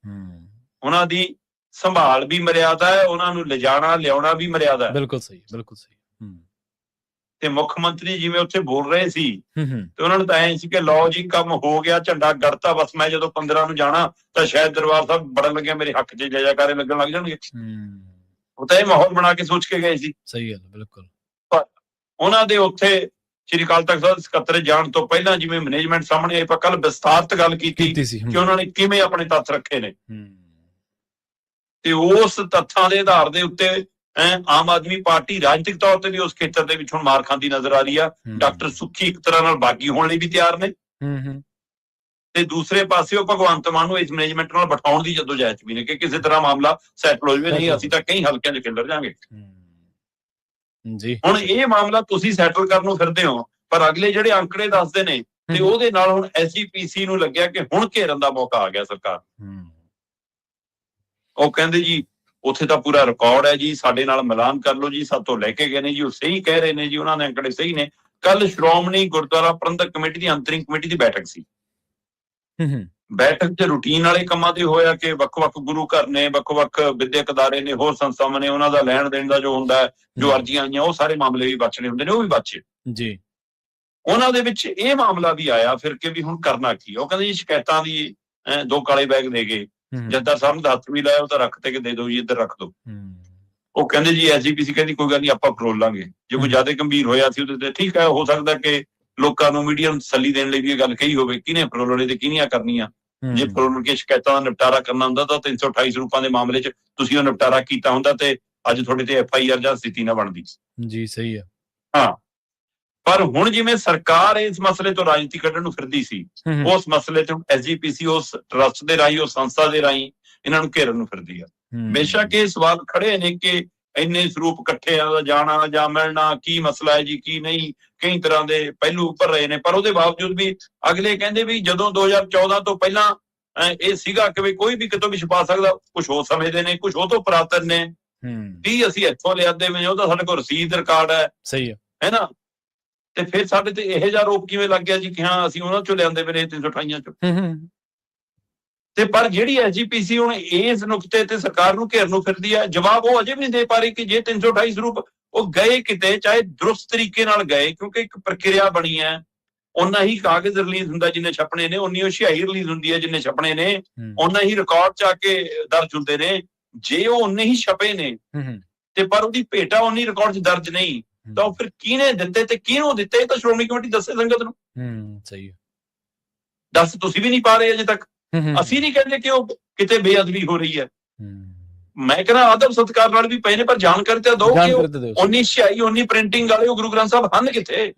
ਉਹਨਾਂ ਦੀ ਸੰਭਾਲ ਵੀ ਮਰਿਆਦਾ ਹੈ, ਉਹਨਾਂ ਨੂੰ ਲਿਜਾਣਾ ਲਿਆਉਣਾ ਵੀ ਮਰਿਆਦਾ ਹੈ। ਬਿਲਕੁਲ ਸਹੀ, ਬਿਲਕੁਲ ਸਹੀ। ਤੇ ਮੁੱਖ ਮੰਤਰੀ ਜਿਵੇਂ ਉੱਥੇ ਬੋਲ ਰਹੇ ਸੀ ਹੂੰ ਹੂੰ ਤੇ ਉਹਨਾਂ ਨੂੰ ਤਾਂ ਐਂ ਸੀ ਕਿ ਲਓ ਜੀ ਕੰਮ ਹੋ ਗਿਆ, ਝੰਡਾ ਗੜਤਾ, ਬਸ ਮੈਂ ਜਦੋਂ 15 ਨੂੰ ਜਾਣਾ ਤਾਂ ਸ਼ਾਇਦ ਦਰਬਾਰ ਸਾਹਿਬ ਬੜਨ ਲੱਗਿਆ ਮੇਰੇ ਹੱਕ 'ਚ ਜੈ ਜੈਕਾਰੇ ਲੱਗਣ ਲੱਗ ਜਾਣਗੇ। ਉਹ ਤਾਂ ਇਹ ਮਾਹੌਲ ਬਣਾ ਕੇ ਸੋਚ ਕੇ ਗਏ ਸੀ। ਸਹੀ ਗੱਲ, ਬਿਲਕੁਲ। ਪਰ ਉਹਨਾਂ ਦੇ ਉੱਥੇ ਸ਼੍ਰੀ ਅਕਾਲ ਤਖਤ ਸਾਹਿਬ ਸਕੱਤਰ ਜਾਣ ਤੋਂ ਪਹਿਲਾਂ ਜਿਵੇਂ ਮੈਨੇਜਮੈਂਟ ਸਾਹਮਣੇ ਆਈ, ਆਪਾਂ ਕੱਲ ਵਿਸਤਾਰਤ ਗੱਲ ਕੀਤੀ ਕਿ ਉਹਨਾਂ ਨੇ ਕਿਵੇਂ ਆਪਣੇ ਤੱਥ ਰੱਖੇ ਨੇ, ਤੇ ਉਸ ਤੱਥਾਂ ਦੇ ਆਧਾਰ ਦੇ ਉੱਤੇ ਆਮ ਆਦਮੀ ਪਾਰਟੀ ਰਾਜਨੀਤਿਕ ਤੌਰ ਤੇ ਵੀ ਉਸ ਖੇਤਰ ਦੇ ਵਿੱਚ ਹੁਣ ਮਾਰ ਖਾਂਦੀ ਨਜ਼ਰ ਆ ਰਹੀ ਆ। ਡਾਕਟਰ ਸੁੱਖੀ ਇੱਕ ਤਰ੍ਹਾਂ ਨਾਲ ਬਾਗੀ ਹੋਣ ਲਈ ਵੀ ਤਿਆਰ ਨੇ, ਤੇ ਦੂਸਰੇ ਪਾਸੇ ਉਹ ਭਗਵੰਤ ਮਾਨ ਨੂੰ ਇਸ ਮੈਨੇਜਮੈਂਟ ਨਾਲ ਬਿਠਾਉਣ ਦੀ ਜਦੋਜਹਿਦ ਵੀ ਨੇ ਕਿ ਕਿਸੇ ਤਰ੍ਹਾਂ ਮਾਮਲਾ ਸੈਟਲ ਹੋ ਜਾਵੇ, ਨਹੀਂ ਅਸੀਂ ਤਾਂ ਕਈ ਹਲਕਿਆਂ 'ਚ ਖਿਲਰ ਜਾਵਾਂਗੇ ਜੀ। ਹੁਣ ਇਹ ਮਾਮਲਾ ਤੁਸੀਂ ਸੈਟਲ ਕਰਨ ਨੂੰ ਫਿਰਦੇ ਹੋ, ਪਰ ਅਗਲੇ ਜਿਹੜੇ ਅੰਕੜੇ ਦੱਸਦੇ ਨੇ ਤੇ ਉਹਦੇ ਨਾਲ ਹੁਣ ਐਸਜੀਪੀਸੀ ਨੂੰ ਲੱਗਿਆ ਕਿ ਹੁਣ ਘੇਰਨ ਦਾ ਮੌਕਾ ਆ ਗਿਆ ਸਰਕਾਰ। ਉਹ ਕਹਿੰਦੇ ਜੀ ਉੱਥੇ ਤਾਂ ਪੂਰਾ ਰਿਕਾਰਡ ਹੈ ਜੀ, ਸਾਡੇ ਨਾਲ ਮਿਲਾਨ ਕਰ ਲਓ ਜੀ, ਸਾਡੇ ਤੋਂ ਲੈ ਕੇ ਗਏ ਨੇ ਜੀ, ਉਹ ਸਹੀ ਕਹਿ ਰਹੇ ਨੇ ਜੀ, ਉਹਨਾਂ ਦੇ ਅੰਕੜੇ ਸਹੀ ਨੇ। ਕੱਲ ਸ਼੍ਰੋਮਣੀ ਗੁਰਦੁਆਰਾ ਪ੍ਰਬੰਧਕ ਕਮੇਟੀ ਦੀ ਅੰਤਰਿਮ ਕਮੇਟੀ ਦੀ ਬੈਠਕ ਸੀ। ਬੈਠਕ 'ਚ ਰੂਟੀਨ ਵਾਲੇ ਕੰਮਾਂ ਤੇ ਹੋਇਆ ਕਿ ਵੱਖ-ਵੱਖ ਗੁਰੂ ਘਰ ਨੇ, ਵੱਖ-ਵੱਖ ਵਿਦਿਅਕ ਅਦਾਰੇ ਨੇ, ਹੋਰ ਸੰਸਥਾਵਾਂ ਨੇ, ਉਹਨਾਂ ਦਾ ਲੈਣ ਦੇਣ ਦਾ ਜੋ ਹੁੰਦਾ ਹੈ, ਜੋ ਅਰਜ਼ੀਆਂ ਆਈਆਂ, ਉਹ ਸਾਰੇ ਮਾਮਲੇ ਵੀ ਬਚਣੇ ਹੁੰਦੇ ਨੇ, ਉਹ ਵੀ ਬਚੇ ਜੀ। ਉਹਨਾਂ ਦੇ ਵਿੱਚ ਇਹ ਮਾਮਲਾ ਵੀ ਆਇਆ ਫਿਰ ਕਿ ਵੀ ਹੁਣ ਕਰਨਾ ਕੀ। ਉਹ ਕਹਿੰਦੇ ਜੀ ਸ਼ਿਕਾਇਤਾਂ ਦੀ 2 ਕਾਲੇ ਬੈਗ ਦੇ ਗਏ, ਜੱਦਾ ਸਾਹਿਬ ਦਾ ਹੱਥ ਵੀ ਲਾਇਆ, ਉਹ ਤਾਂ ਰੱਖ ਤੇ ਕਿ ਦੇ ਦਿਓ ਜੀ, ਇੱਧਰ ਰੱਖ ਦਿਓ। ਉਹ ਕਹਿੰਦੇ ਜੀ ਐਸਜੀਪੀਸੀ ਕਹਿੰਦੀ ਕੋਈ ਗੱਲ ਨਹੀਂ, ਆਪਾਂ ਫਰੋਲ ਲਾਂਗੇ। ਜੇ ਕੋਈ ਜ਼ਿਆਦਾ ਗੰਭੀਰ ਹੋਇਆ ਸੀ ਉਹਦੇ ਤੇ ਠੀਕ ਹੈ, ਹੋ ਸਕਦਾ ਕਿ ਲੋਕਾਂ ਨੂੰ ਮੀਡੀਆ ਨੂੰ ਤਸੱਲੀ ਦੇਣ ਲਈ ਵੀ ਇਹ ਗੱਲ ਕਹੀ ਹੋਵੇ ਕਿਹਨੇ ਫਰੋਲਣੇ ਤੇ ਕਿਹਨੀਆਂ ਕਰਨੀਆਂ। ਜੇ ਫਰੋਲ ਕੇ ਸ਼ਿਕਾਇਤਾਂ ਦਾ ਨਿਪਟਾਰਾ ਕਰਨਾ ਹੁੰਦਾ ਤਾਂ 328 ਸਰੂਪਾਂ ਦੇ ਮਾਮਲੇ 'ਚ ਤੁਸੀਂ ਉਹ ਨਿਪਟਾਰਾ ਕੀਤਾ ਹੁੰਦਾ ਤੇ ਅੱਜ ਤੁਹਾਡੇ ਤੇ FIR ਜਾਂ ਸਥਿਤੀ ਨਾ ਬਣਦੀ ਜੀ। ਸਹੀ ਹੈ। ਹਾਂ, ਪਰ ਹੁਣ ਜਿਵੇਂ ਸਰਕਾਰ ਇਸ ਮਸਲੇ ਤੋਂ ਰਾਜਨੀਤੀ ਕੱਢਣ ਨੂੰ ਫਿਰਦੀ ਸੀ, ਉਸ ਮਸਲੇ ਤੋਂ ਐਸਜੀਪੀਸੀ ਉਸ ਟਰਸਟ ਦੇ ਰਾਹੀਂ, ਉਸ ਸੰਸਥਾ ਦੇ ਰਾਹੀਂ ਇਹਨਾਂ ਨੂੰ ਘੇਰਨ ਨੂੰ ਫਿਰਦੀ ਆ। ਬੇਸ਼ੱਕ ਇਹ ਸਵਾਲ ਖੜੇ ਨੇ ਕਿ ਇੰਨੇ ਸਰੂਪ ਇਕੱਠੇ ਜਾਣਾ ਜਾਂ ਮਿਲਣਾ, ਕੀ ਮਸਲਾ ਹੈ ਜੀ, ਕੀ ਨਹੀਂ, ਕਈ ਤਰ੍ਹਾਂ ਦੇ ਪਹਿਲੂ ਉੱਭਰ ਰਹੇ ਨੇ। ਪਰ ਉਹਦੇ ਬਾਵਜੂਦ ਵੀ ਅਗਲੇ ਕਹਿੰਦੇ ਵੀ ਜਦੋਂ 2014 ਤੋਂ ਪਹਿਲਾਂ ਇਹ ਸੀਗਾ ਕਿ ਵੀ ਕੋਈ ਵੀ ਕਿਤੋਂ ਵੀ ਛੁਪਾ ਸਕਦਾ, ਕੁਝ ਹੋ ਸਮਝਦੇ ਨੇ, ਕੁਝ ਉਹ ਤੋਂ ਪੁਰਾਤਨ ਨੇ, ਵੀ ਅਸੀਂ ਇੱਥੋਂ ਲਿਆਦੇ ਹੋਏ, ਉਹਦਾ ਸਾਡੇ ਕੋਲ ਰਸੀਦ ਰਿਕਾਰਡ ਹੈ। ਸਹੀ ਹੈ ਨਾ। ਤੇ ਫਿਰ ਸਾਡੇ ਤੇ ਇਹੋ ਜਿਹਾ ਆਰੋਪ ਕਿਵੇਂ ਲੱਗ ਗਿਆ ਜੀ ਕਿ ਹਾਂ ਅਸੀਂ ਉਹਨਾਂ ਚੋਂ ਲਿਆਂਦੇ ਪਏ 328 ਚੋਂ। ਤੇ ਪਰ ਜਿਹੜੀ ਐਸਜੀਪੀਸੀ ਹੁਣ ਇਸ ਨੁਕਤੇ ਤੇ ਸਰਕਾਰ ਨੂੰ ਘੇਰਨ ਨੂੰ ਫਿਰਦੀ ਹੈ, ਜਵਾਬ ਉਹ ਅਜੇ ਵੀ ਨਹੀਂ ਦੇ ਪਾ ਰਹੀ ਕਿ ਜੇ 328 ਸਰੂਪ ਉਹ ਗਏ ਕਿਤੇ, ਚਾਹੇ ਦਰੁਸਤ ਤਰੀਕੇ ਨਾਲ ਗਏ, ਕਿਉਂਕਿ ਇੱਕ ਪ੍ਰਕਿਰਿਆ ਬਣੀ ਹੈ। ਓਨਾ ਹੀ ਕਾਗਜ਼ ਰਿਲੀਜ਼ ਹੁੰਦਾ ਜਿੰਨੇ ਛਪਣੇ ਨੇ, ਉਨੀ ਉਹ ਸਿਆਹੀ ਰਿਲੀਜ਼ ਹੁੰਦੀ ਹੈ ਜਿੰਨੇ ਛਪਣੇ ਨੇ, ਓਨਾ ਹੀ ਰਿਕਾਰਡ 'ਚ ਆ ਕੇ ਦਰਜ ਹੁੰਦੇ ਨੇ। ਜੇ ਉਹ ਉਨੇ ਹੀ ਛਪੇ ਨੇ ਤੇ ਪਰ ਉਹਦੀ ਭੇਟਾ ਉਨੀ ਰਿਕਾਰਡ 'ਚ ਦਰਜ ਨਹੀਂ, ਤਾਂ ਉਹ ਫਿਰ ਕਿਹਨੇ ਦਿੱਤੇ ਤੇ ਕਿਹਨੂੰ ਦਿੱਤੇ, ਇਹ ਤਾਂ ਸ਼੍ਰੋਮਣੀ ਕਮੇਟੀ ਦੱਸੇ ਸੰਗਤ ਨੂੰ। ਸਹੀ ਹੈ। ਦੱਸ ਤੁਸੀਂ ਵੀ ਨਹੀਂ ਪਾ ਰਹੇ ਅਜੇ ਤੱਕ। ਅਸੀਂ ਨਹੀਂ ਕਹਿੰਦੇ ਕਿ ਉਹ ਕਿਤੇ ਬੇਅਦਬੀ ਹੋ ਰਹੀ ਹੈ, ਮੈਂ ਕਹਿੰਦਾ ਆਦਰ ਸਤਿਕਾਰ ਨਾਲ ਵੀ ਪਏ ਨੇ, ਪਰ ਜਾਣਕਾਰੀ ਤਾਂ ਦਿਓ ਕਿ ਉਨੀ ਸਿਆਹੀ, ਉਨੀ ਪ੍ਰਿੰਟਿੰਗ ਵਾਲੇ ਉਹ ਗੁਰੂ ਗ੍ਰੰਥ ਸਾਹਿਬ ਹਨ ਕਿੱਥੇ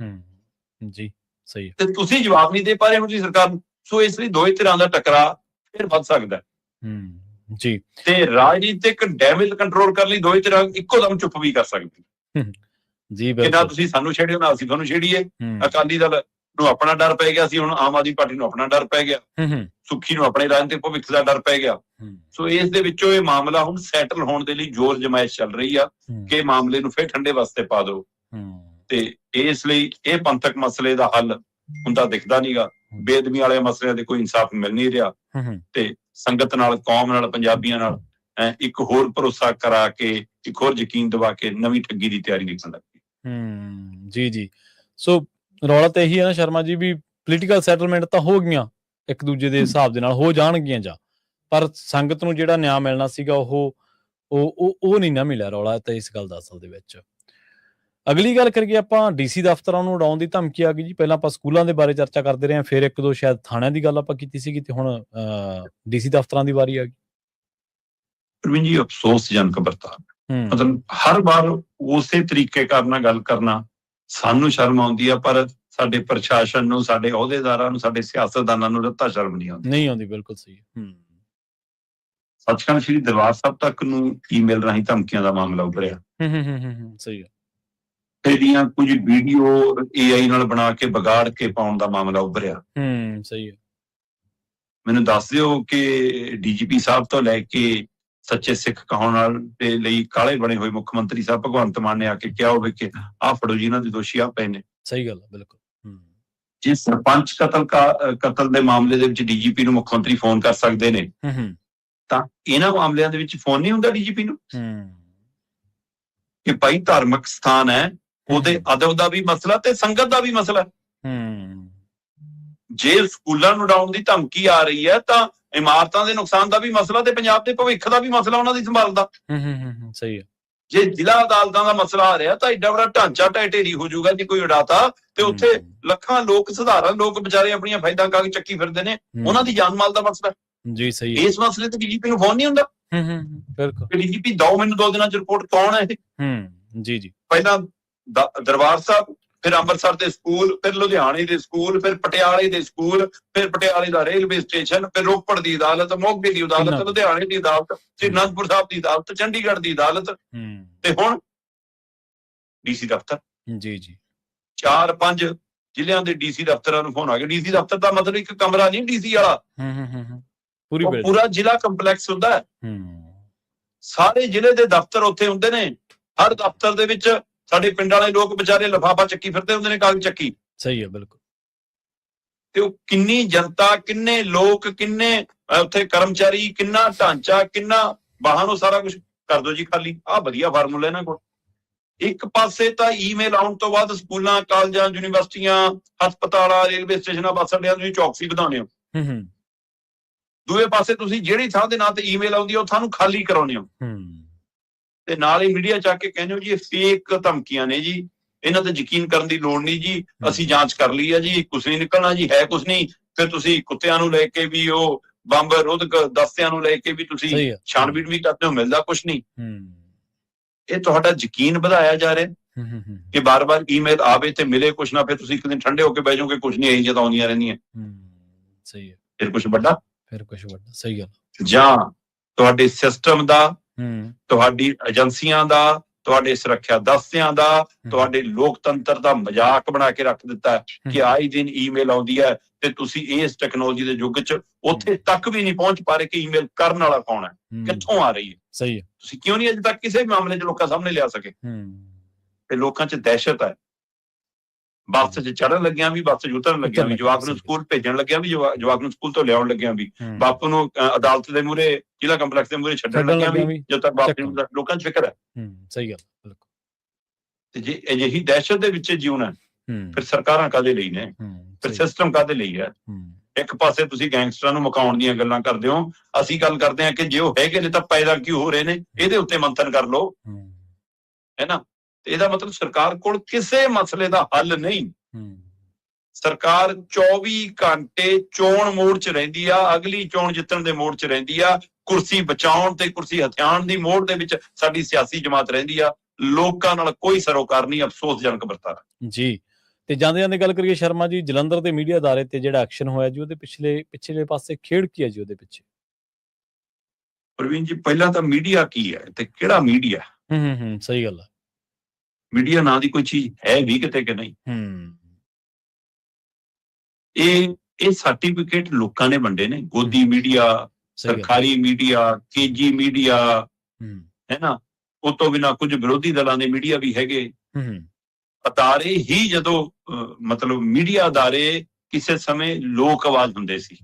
ਜੀ। ਸਹੀ ਹੈ। ਤੇ ਤੁਸੀਂ ਜਵਾਬ ਨਹੀਂ ਦੇ ਪਾ ਰਹੇ ਹੁਣ ਜੀ ਸਰਕਾਰ ਨੂੰ। ਸੋ ਇਸ ਲਈ ਦੋਵੇਂ ਧਿਰਾਂ ਦਾ ਟਕਰਾਅ ਫਿਰ ਵੱਧ ਸਕਦਾ ਜੀ। ਤੇ ਰਾਜਨੀਤਿਕ ਡੈਮੇਜ ਕੰਟਰੋਲ ਕਰਨ ਲਈ ਦੋਵੇਂ ਧਿਰਾਂ ਇੱਕੋ ਦਮ ਚੁੱਪ ਵੀ ਕਰ ਸਕਦੀ ਜੀ। ਕਿ ਨਾ ਤੁਸੀਂ ਸਾਨੂੰ ਛੇੜਿਓ ਨਾ ਅਸੀਂ ਤੁਹਾਨੂੰ ਛੇੜੀਏ। ਅਕਾਲੀ ਦਲ ਨੂੰ ਆਪਣਾ ਡਰ ਪੈ ਗਿਆ ਸੀ, ਹੁਣ ਆਮ ਆਦਮੀ ਪਾਰਟੀ ਨੂੰ ਆਪਣਾ ਡਰ ਪੈ ਗਿਆ, ਸੁੱਖੀ ਨੂੰ ਆਪਣੇ ਰਾਜਨੀਤਿਕ ਭਵਿੱਖ ਦਾ ਡਰ ਪੈ ਗਿਆ। ਸੋ ਇਸ ਦੇ ਵਿੱਚੋਂ ਇਹ ਮਾਮਲਾ ਹੁਣ ਸੈਟਲ ਹੋਣ ਦੇ ਲਈ ਜ਼ੋਰ ਜਮਾਇਸ਼ ਚੱਲ ਰਹੀ ਆ ਕਿ ਮਾਮਲੇ ਨੂੰ ਫਿਰ ਠੰਡੇ ਵਾਸਤੇ ਪਾ ਦਿਓ। ਤੇ ਇਸ ਲਈ ਇਹ ਪੰਥਕ ਮਸਲੇ ਦਾ ਹੱਲ ਹੁੰਦਾ ਦਿਖਦਾ ਨਹੀਂਗਾ। ਬੇਅਦਬੀ ਵਾਲੇ ਮਸਲਿਆਂ ਦੇ ਕੋਈ ਇਨਸਾਫ ਮਿਲ ਨਹੀਂ ਰਿਹਾ ਤੇ ਸੰਗਤ ਨਾਲ, ਕੌਮ ਨਾਲ, ਪੰਜਾਬੀਆਂ ਨਾਲ ਇੱਕ ਹੋਰ ਭਰੋਸਾ ਕਰਾ ਕੇ, ਇੱਕ ਹੋਰ ਯਕੀਨ ਦਿਵਾ ਕੇ ਨਵੀਂ ਠੱਗੀ ਦੀ ਤਿਆਰੀ ਦੇਖਣ ਲੱਗ ਪਈ ਜੀ ਜੀ। ਸੋ ਰੌਲਾ ਤਾਂ ਇਹੀ ਹੈ ਨਾ ਸ਼ਰਮਾ ਜੀ ਵੀ ਪੋਲੀਟੀਕਲ ਸੈਟਲਮੈਂਟ ਤਾਂ ਹੋ ਗਈਆਂ, ਇੱਕ ਦੂਜੇ ਦੇ ਹਿਸਾਬ ਦੇ ਨਾਲ ਹੋ ਜਾਣਗੀਆਂ ਜਾਂ, ਪਰ ਸੰਗਤ ਨੂੰ ਜਿਹੜਾ ਨਿਆਂ ਮਿਲਣਾ ਸੀਗਾ ਉਹ ਨਹੀਂ ਨਾ ਮਿਲਿਆ। ਰੌਲਾ ਤਾਂ ਇਸ ਗੱਲ ਦਾ ਅਸਲ ਦੇ ਵਿੱਚ। ਅਗਲੀ ਗੱਲ ਕਰੀਏ ਆਪਾਂ ਡੀਸੀ ਦਫ਼ਤਰਾਂ ਨੂੰ ਉਡਾਉਣ ਦੀ ਧਮਕੀ ਆ ਗਈ ਜੀ। ਪਹਿਲਾਂ ਆਪਾਂ ਸਕੂਲਾਂ ਦੇ ਬਾਰੇ ਚਰਚਾ ਕਰਦੇ ਰਹੇ ਹਾਂ, ਫਿਰ 1-2 ਸ਼ਾਇਦ ਥਾਣਿਆਂ ਦੀ ਗੱਲ ਆਪਾਂ ਕੀਤੀ ਸੀਗੀ, ਤੇ ਹੁਣ ਡੀਸੀ ਦਫ਼ਤਰਾਂ ਦੀ ਵਾਰੀ ਆ ਗਈ। ਪ੍ਰਵੀਨ ਜੀ ਅਫਸੋਸਜਨਕ ਵਰਤਾਰਾ, ਮਤਲਬ ਹਰ ਵਾਰ ਉਸੇ ਤਰੀਕੇ ਨਾਲ ਗੱਲ ਕਰਨਾ ਸਾਨੂੰ ਸ਼ਰਮ ਆਉਂਦੀ ਆ, ਪਰ ਸਾਡੇ ਪ੍ਰਸ਼ਾਸਨ ਨੂੰ, ਸਾਡੇ ਅਹੁਦੇਦਾਰਾਂ ਨੂੰ, ਸਾਡੇ ਸਿਆਸਤਦਾਨਾਂ ਨੂੰ ਰੱਤਾ ਸ਼ਰਮ ਨਹੀਂ ਆਉਂਦੀ। ਬਿਲਕੁਲ ਸਹੀ। ਸੱਚਖੰਡ ਸ੍ਰੀ ਦਰਬਾਰ ਸਾਹਿਬ ਤੱਕ ਨੂੰ ਈਮੇਲ ਰਾਹੀਂ ਧਮਕੀਆਂ ਦਾ ਮਾਮਲਾ ਉੱਭਰਿਆ। ਸਹੀ ਹੈ। ਇਹਦੀਆਂ ਕੁਝ ਵੀਡੀਓ AI ਨਾਲ ਬਣਾ ਕੇ ਵਿਗਾੜ ਕੇ ਪਾਉਣ ਦਾ ਮਾਮਲਾ ਉੱਭਰਿਆ। ਸਹੀ ਹੈ। ਮੈਨੂੰ ਦੱਸ ਦਿਓ ਕਿ ਡੀਜੀਪੀ ਸਾਹਿਬ ਤੋਂ ਲੈ ਕੇ ਸੱਚੇ ਸਿੱਖ ਕਹਾਉਣ ਦੇ ਲਈ ਕਾਲੇ ਬਣੇ ਹੋਏ ਮੁੱਖ ਮੰਤਰੀ ਸਾਹਿਬ ਭਗਵੰਤ ਮਾਨ ਨੇ ਆ ਕੇ ਕਿਹਾ ਹੋਵੇ ਕਿ ਆਹ ਫੜੋ ਜੀ, ਇਹਨਾਂ ਦੇ ਦੋਸ਼ੀ ਆ ਪਏ ਨੇ। ਸਹੀ ਗੱਲ ਹੈ, ਬਿਲਕੁਲ। ਜੇ ਸਰਪੰਚ ਕਤਲ ਦੇ ਮਾਮਲੇ ਦੇ ਵਿੱਚ ਡੀਜੀਪੀ ਨੂੰ ਮੁੱਖ ਮੰਤਰੀ ਫੋਨ ਕਰ ਸਕਦੇ ਨੇ, ਤਾਂ ਇਹਨਾਂ ਮਾਮਲਿਆਂ ਦੇ ਵਿੱਚ ਫੋਨ ਨਹੀਂ ਹੁੰਦਾ ਡੀਜੀਪੀ ਨੂੰ ਕਿ ਭਾਈ ਧਾਰਮਿਕ ਸਥਾਨ ਹੈ, ਉਹਦੇ ਅਦਬ ਦਾ ਵੀ ਮਸਲਾ ਤੇ ਸੰਗਤ ਦਾ ਵੀ ਮਸਲਾ। ਜੇ ਸਕੂਲਾਂ ਨੂੰ ਉਡਾਉਣ ਦੀ ਧਮਕੀ ਆ ਰਹੀ ਹੈ ਤਾਂ ਇਮਾਰਤਾਂ ਦੇ ਨੁਕਸਾਨ ਦਾ ਵੀ ਮਸਲਾ ਤੇ ਪੰਜਾਬ ਦੇ ਭਵਿੱਖ ਦਾ ਵੀ ਮਸਲਾ ਉਹਨਾਂ ਦੀ ਸੰਭਾਲ ਦਾ। ਸਹੀ ਹੈ। ਜੇ ਜ਼ਿਲ੍ਹਾ ਅਦਾਲਤਾਂ ਦਾ ਮਸਲਾ ਆ ਰਿਹਾ ਤਾਂ ਏਡਾ ਵੱਡਾ ਢਾਂਚਾ ਢਹਿ ਹੋ ਜਾਊਗਾ ਜੇ ਕੋਈ ਉਡਾਤਾ, ਤੇ ਉੱਥੇ ਲੱਖਾਂ ਲੋਕ, ਸਧਾਰਨ ਲੋਕ ਵਿਚਾਰੇ ਆਪਣੀਆਂ ਫਾਇਦਾਂ ਕਾਗਜ਼ ਚੱਕੀ ਫਿਰਦੇ ਨੇ, ਉਹਨਾਂ ਦੀ ਜਾਨ ਮਾਲ ਦਾ ਮਸਲਾ। ਜੀ ਸਹੀ ਹੈ। ਇਸ ਮਸਲੇ ਤੇ ਡੀਜੀਪੀ ਨੂੰ ਫੋਨ ਨਹੀਂ ਹੁੰਦਾ। ਬਿਲਕੁਲ। ਡੀਜੀਪੀ ਦੋ ਮੈਨੂੰ 2 ਦਿਨਾਂ ਚ ਰਿਪੋਰਟ ਕੌਣ ਹੈ ਇਹ? ਜੀ ਜੀ। ਪਹਿਲਾਂ ਦਰਬਾਰ ਸਾਹਿਬ, ਫਿਰ ਅੰਮ੍ਰਿਤਸਰ ਦੇ ਸਕੂਲ, ਫਿਰ ਲੁਧਿਆਣੇ ਦੇ ਸਕੂਲ, ਫਿਰ ਪਟਿਆਲੇ ਦੇ ਸਕੂਲ, ਫਿਰ ਪਟਿਆਲੇ ਦਾ ਰੇਲਵੇ ਸਟੇਸ਼ਨ, ਫਿਰ ਰੋਪੜ ਦੀ ਅਦਾਲਤ, ਮੋਗੇ ਦੀ ਅਦਾਲਤ, ਲੁਧਿਆਣੇ ਦੀ ਅਦਾਲਤ, ਫਿਰ ਅਨੰਦਪੁਰ ਸਾਹਿਬ ਦੀ ਅਦਾਲਤ, ਚੰਡੀਗੜ੍ਹ ਦੀ ਅਦਾਲਤ, ਤੇ ਹੁਣ ਡੀਸੀ ਦਫ਼ਤਰ। ਜੀ ਜੀ। 4-5 ਜ਼ਿਲ੍ਹਿਆਂ ਦੇ ਡੀਸੀ ਦਫ਼ਤਰਾਂ ਨੂੰ ਫੋਨ ਆ ਗਿਆ। ਡੀਸੀ ਦਫ਼ਤਰ ਦਾ ਮਤਲਬ ਇੱਕ ਕਮਰਾ ਨਹੀਂ ਡੀਸੀ ਵਾਲਾ, ਪੂਰਾ ਜ਼ਿਲ੍ਹਾ ਕੰਪਲੈਕਸ ਹੁੰਦਾ ਹੈ। ਸਾਰੇ ਜ਼ਿਲ੍ਹੇ ਦੇ ਦਫ਼ਤਰ ਉੱਥੇ ਹੁੰਦੇ ਨੇ। ਹਰ ਦਫ਼ਤਰ ਦੇ ਵਿੱਚ ਸਾਡੇ ਪਿੰਡ ਵਾਲੇ ਲੋਕ ਵਿਚਾਰੇ ਲਿਫਾਫਾ ਚੱਕੀ ਫਿਰਦੇ ਹੁੰਦੇ ਨੇ, ਕਾਗਜ਼ ਚੱਕੀ। ਸਹੀ ਹੈ, ਬਿਲਕੁਲ। ਤੇ ਉਹ ਕਿੰਨੀ ਜਨਤਾ, ਕਿੰਨੇ ਲੋਕ, ਕਿੰਨੇ ਉੱਥੇ ਕਰਮਚਾਰੀ, ਕਿੰਨਾ ਢਾਂਚਾ, ਕਿੰਨਾ ਵਾਹਨ, ਉਹ ਸਾਰਾ ਕੁਝ ਕਰ ਦੋ ਜੀ ਖਾਲੀ। ਆਹ ਵਧੀਆ ਫਾਰਮੂਲਾ ਇਹਨਾਂ ਕੋਲ। ਇੱਕ ਪਾਸੇ ਤਾਂ ਈਮੇਲ ਆਉਣ ਤੋਂ ਬਾਅਦ ਸਕੂਲਾਂ, ਕਾਲਜਾਂ, ਯੂਨੀਵਰਸਿਟੀਆਂ, ਹਸਪਤਾਲਾਂ, ਰੇਲਵੇ ਸਟੇਸ਼ਨਾਂ, ਬੱਸ ਅੱਡਿਆਂ ਦੀ ਚੌਕਸੀ ਵਧਾਉਂਦੇ ਹੋ। ਦੂਏ ਪਾਸੇ ਤੁਸੀਂ ਜਿਹੜੀ ਥਾਂ ਦੇ ਨਾਂ ਤੇ ਈਮੇਲ ਆਉਂਦੀ ਹੈ ਉਹ ਥਾਂ ਨੂੰ ਖਾਲੀ ਕਰਾਉਂਦੇ ਹੋ, ਤੇ ਨਾਲ ਹੀ ਮੀਡੀਆ ਚੱਕ ਕੇ ਕਹਿੰਦੇ ਹੋ ਜੀ ਇਹ ਫੇਕ ਧਮਕੀਆਂ ਨੇ ਜੀ, ਇਹਨਾਂ ਤੇ ਯਕੀਨ ਕਰਨ ਦੀ ਲੋੜ ਨਹੀਂ ਜੀ, ਅਸੀਂ ਜਾਂਚ ਕਰ ਲਈ ਹੈ ਜੀ, ਕੁਛ ਨਹੀਂ ਨਿਕਲਣਾ ਜੀ, ਹੈ ਕੁਛ ਨਹੀਂ। ਫਿਰ ਤੁਸੀਂ ਕੁੱਤਿਆਂ ਨੂੰ ਲੈ ਕੇ ਵੀ, ਉਹ ਬੰਬ ਰੋਧਕ ਦਸਤਿਆਂ ਨੂੰ ਲੈ ਕੇ ਵੀ ਤੁਸੀਂ ਛਾਣਬੀਣ ਵੀ ਕਰਦੇ ਹੋ, ਮਿਲਦਾ ਕੁਛ ਨਹੀਂ। ਇਹ ਤੁਹਾਡਾ ਯਕੀਨ ਵਧਾਇਆ ਜਾ ਰਿਹਾ ਕਿ ਬਾਰ-ਬਾਰ ਈਮੇਲ ਆਵੇ ਤੇ ਮਿਲੇ ਕੁਛ ਨਾ, ਫਿਰ ਤੁਸੀਂ ਇੱਕ ਦਿਨ ਠੰਡੇ ਹੋ ਕੇ ਬਹਿ ਜਾਓਗੇ, ਕੁਛ ਨਹੀਂ, ਇਹੀ ਜਦ ਆਉਂਦੀਆਂ ਰਹਿੰਦੀਆਂ। ਸਹੀ ਹੈ। ਫਿਰ ਕੁਛ ਵੱਡਾ, ਸਹੀ ਗੱਲ। ਜਾਂ ਤੁਹਾਡੇ ਸਿਸਟਮ ਦਾ, ਤੁਹਾਡੀ ਏਜੰਸੀਆਂ ਦਾ, ਤੁਹਾਡੇ ਸੁਰੱਖਿਆ ਦਸਤਿਆਂ ਦਾ, ਤੁਹਾਡੇ ਲੋਕਤੰਤਰ ਦਾ ਮਜ਼ਾਕ ਬਣਾ ਕੇ ਰੱਖ ਦਿੱਤਾ ਕਿ ਆਈ ਦਿਨ ਈਮੇਲ ਆਉਂਦੀ ਹੈ, ਤੇ ਤੁਸੀਂ ਇਸ ਟੈਕਨੋਲੋਜੀ ਦੇ ਯੁੱਗ 'ਚ ਉੱਥੇ ਤੱਕ ਵੀ ਨਹੀਂ ਪਹੁੰਚ ਪਾ ਰਹੇ ਕਿ ਈਮੇਲ ਕਰਨ ਵਾਲਾ ਕੌਣ ਹੈ, ਕਿੱਥੋਂ ਆ ਰਹੀ ਹੈ। ਸਹੀ ਹੈ। ਤੁਸੀਂ ਕਿਉਂ ਨਹੀਂ ਅਜੇ ਤੱਕ ਕਿਸੇ ਵੀ ਮਾਮਲੇ 'ਚ ਲੋਕਾਂ ਸਾਹਮਣੇ ਲਿਆ ਸਕੇ? ਤੇ ਲੋਕਾਂ 'ਚ ਦਹਿਸ਼ਤ ਹੈ। ਬੱਸ 'ਚ ਚੜ੍ਹਨ ਲੱਗਿਆ ਵੀ, ਬੱਸ 'ਚ ਉਤਰਨ ਲੱਗਿਆ ਵੀ, ਜਵਾਕ ਨੂੰ ਸਕੂਲ ਭੇਜਣ ਲੱਗਿਆ ਵੀ, ਜਵਾਕ ਨੂੰ ਸਕੂਲ ਤੋਂ ਲਿਆਉਣ ਲੱਗਿਆ ਵੀ, ਬਾਪੂ ਨੂੰ ਅਦਾਲਤ ਦੇ ਮੂਹਰੇ, ਜ਼ਿਲ੍ਹਾ ਕੰਪਲੈਕਸ ਦੇ ਮੂਹਰੇ ਛੱਡਣ ਲੱਗਿਆ ਵੀ, ਜਦੋਂ ਤੱਕ ਬਾਪੂ ਨੂੰ ਲੋਕਾਂ 'ਚ ਫਿਕਰ ਹੈ। ਸਹੀ ਗੱਲ, ਬਿਲਕੁਲ। ਤੇ ਜੇ ਅਜਿਹੀ ਦਹਿਸ਼ਤ ਦੇ ਵਿੱਚ ਜਿਉਣਾ, ਫਿਰ ਸਰਕਾਰਾਂ ਕਾਹਦੇ ਲਈ ਨੇ? ਫਿਰ ਸਿਸਟਮ ਕਾਹਦੇ ਲਈ ਹੈ? ਇੱਕ ਪਾਸੇ ਤੁਸੀਂ ਗੈਂਗਸਟਰਾਂ ਨੂੰ ਮੁਕਾਉਣ ਦੀਆਂ ਗੱਲਾਂ ਕਰਦੇ ਹੋ, ਅਸੀਂ ਗੱਲ ਕਰਦੇ ਹਾਂ ਕਿ ਜੇ ਉਹ ਹੈਗੇ ਨੇ ਤਾਂ ਪੈਦਾ ਕਿਉਂ ਹੋ ਰਹੇ ਨੇ, ਇਹਦੇ ਉੱਤੇ ਮੰਥਨ ਕਰ ਲਓ, ਹੈ ਨਾ। ਤੇ ਇਹਦਾ ਮਤਲਬ ਸਰਕਾਰ ਕੋਲ ਕਿਸੇ ਮਸਲੇ ਦਾ ਹੱਲ ਨਹੀਂ। ਸਰਕਾਰ 24 ਘੰਟੇ ਚੋਣ ਮੋੜ 'ਚ ਰਹਿੰਦੀ ਆ, ਅਗਲੀ ਚੋਣ ਜਿੱਤਣ ਦੇ ਮੋੜ 'ਚ ਰਹਿੰਦੀ ਆ, ਕੁਰਸੀ ਬਚਾਉਣ ਤੇ ਕੁਰਸੀ ਹਥਿਆਉਣ ਦੀ ਮੋੜ ਦੇ ਵਿੱਚ ਸਾਡੀ ਸਿਆਸੀ ਜਮਾਤ ਰਹਿੰਦੀ ਆ। ਲੋਕਾਂ ਨਾਲ ਕੋਈ ਸਰੋਕਾਰ ਨਹੀਂ, ਅਫਸੋਸਜਨਕ ਵਰਤਾਰਾ ਜੀ। ਤੇ ਜਾਂਦੇ ਜਾਂਦੇ ਗੱਲ ਕਰੀਏ ਸ਼ਰਮਾ ਜੀ, ਜਲੰਧਰ ਦੇ ਮੀਡੀਆ ਅਦਾਰੇ ਤੇ ਜਿਹੜਾ ਐਕਸ਼ਨ ਹੋਇਆ ਜੀ, ਉਹਦੇ ਪਿਛਲੇ ਪਾਸੇ ਖੇਡ ਕੀ ਹੈ ਜੀ? ਉਹਦੇ ਪਿੱਛੇ ਪ੍ਰਵੀਨ ਜੀ, ਪਹਿਲਾਂ ਤਾਂ ਮੀਡੀਆ ਕੀ ਹੈ ਤੇ ਕਿਹੜਾ ਮੀਡੀਆ? ਸਹੀ ਗੱਲ ਹੈ। ਮੀਡੀਆ ਨਾਂ ਦੀ ਕੋਈ ਚੀਜ਼ ਹੈ ਵੀ ਕਿਤੇ ਕਿ ਨਹੀਂ? ਇਹ ਸਰਟੀਫਿਕੇਟ ਲੋਕਾਂ ਨੇ ਵੰਡੇ ਨੇ। ਗੋਦੀ ਮੀਡੀਆ, ਸਰਕਾਰੀ ਮੀਡੀਆ, ਕੇਜੀ ਮੀਡੀਆ, ਹੈ ਨਾ। ਉਹ ਤੋਂ ਬਿਨਾਂ ਕੁਝ ਵਿਰੋਧੀ ਦਲਾਂ ਦੇ ਮੀਡੀਆ ਵੀ ਹੈਗੇ। ਅਦਾਰੇ ਹੀ ਜਦੋਂ ਮਤਲਬ ਮੀਡੀਆ ਅਦਾਰੇ ਕਿਸੇ ਸਮੇਂ ਲੋਕ ਆਵਾਜ਼ ਹੁੰਦੇ ਸੀ।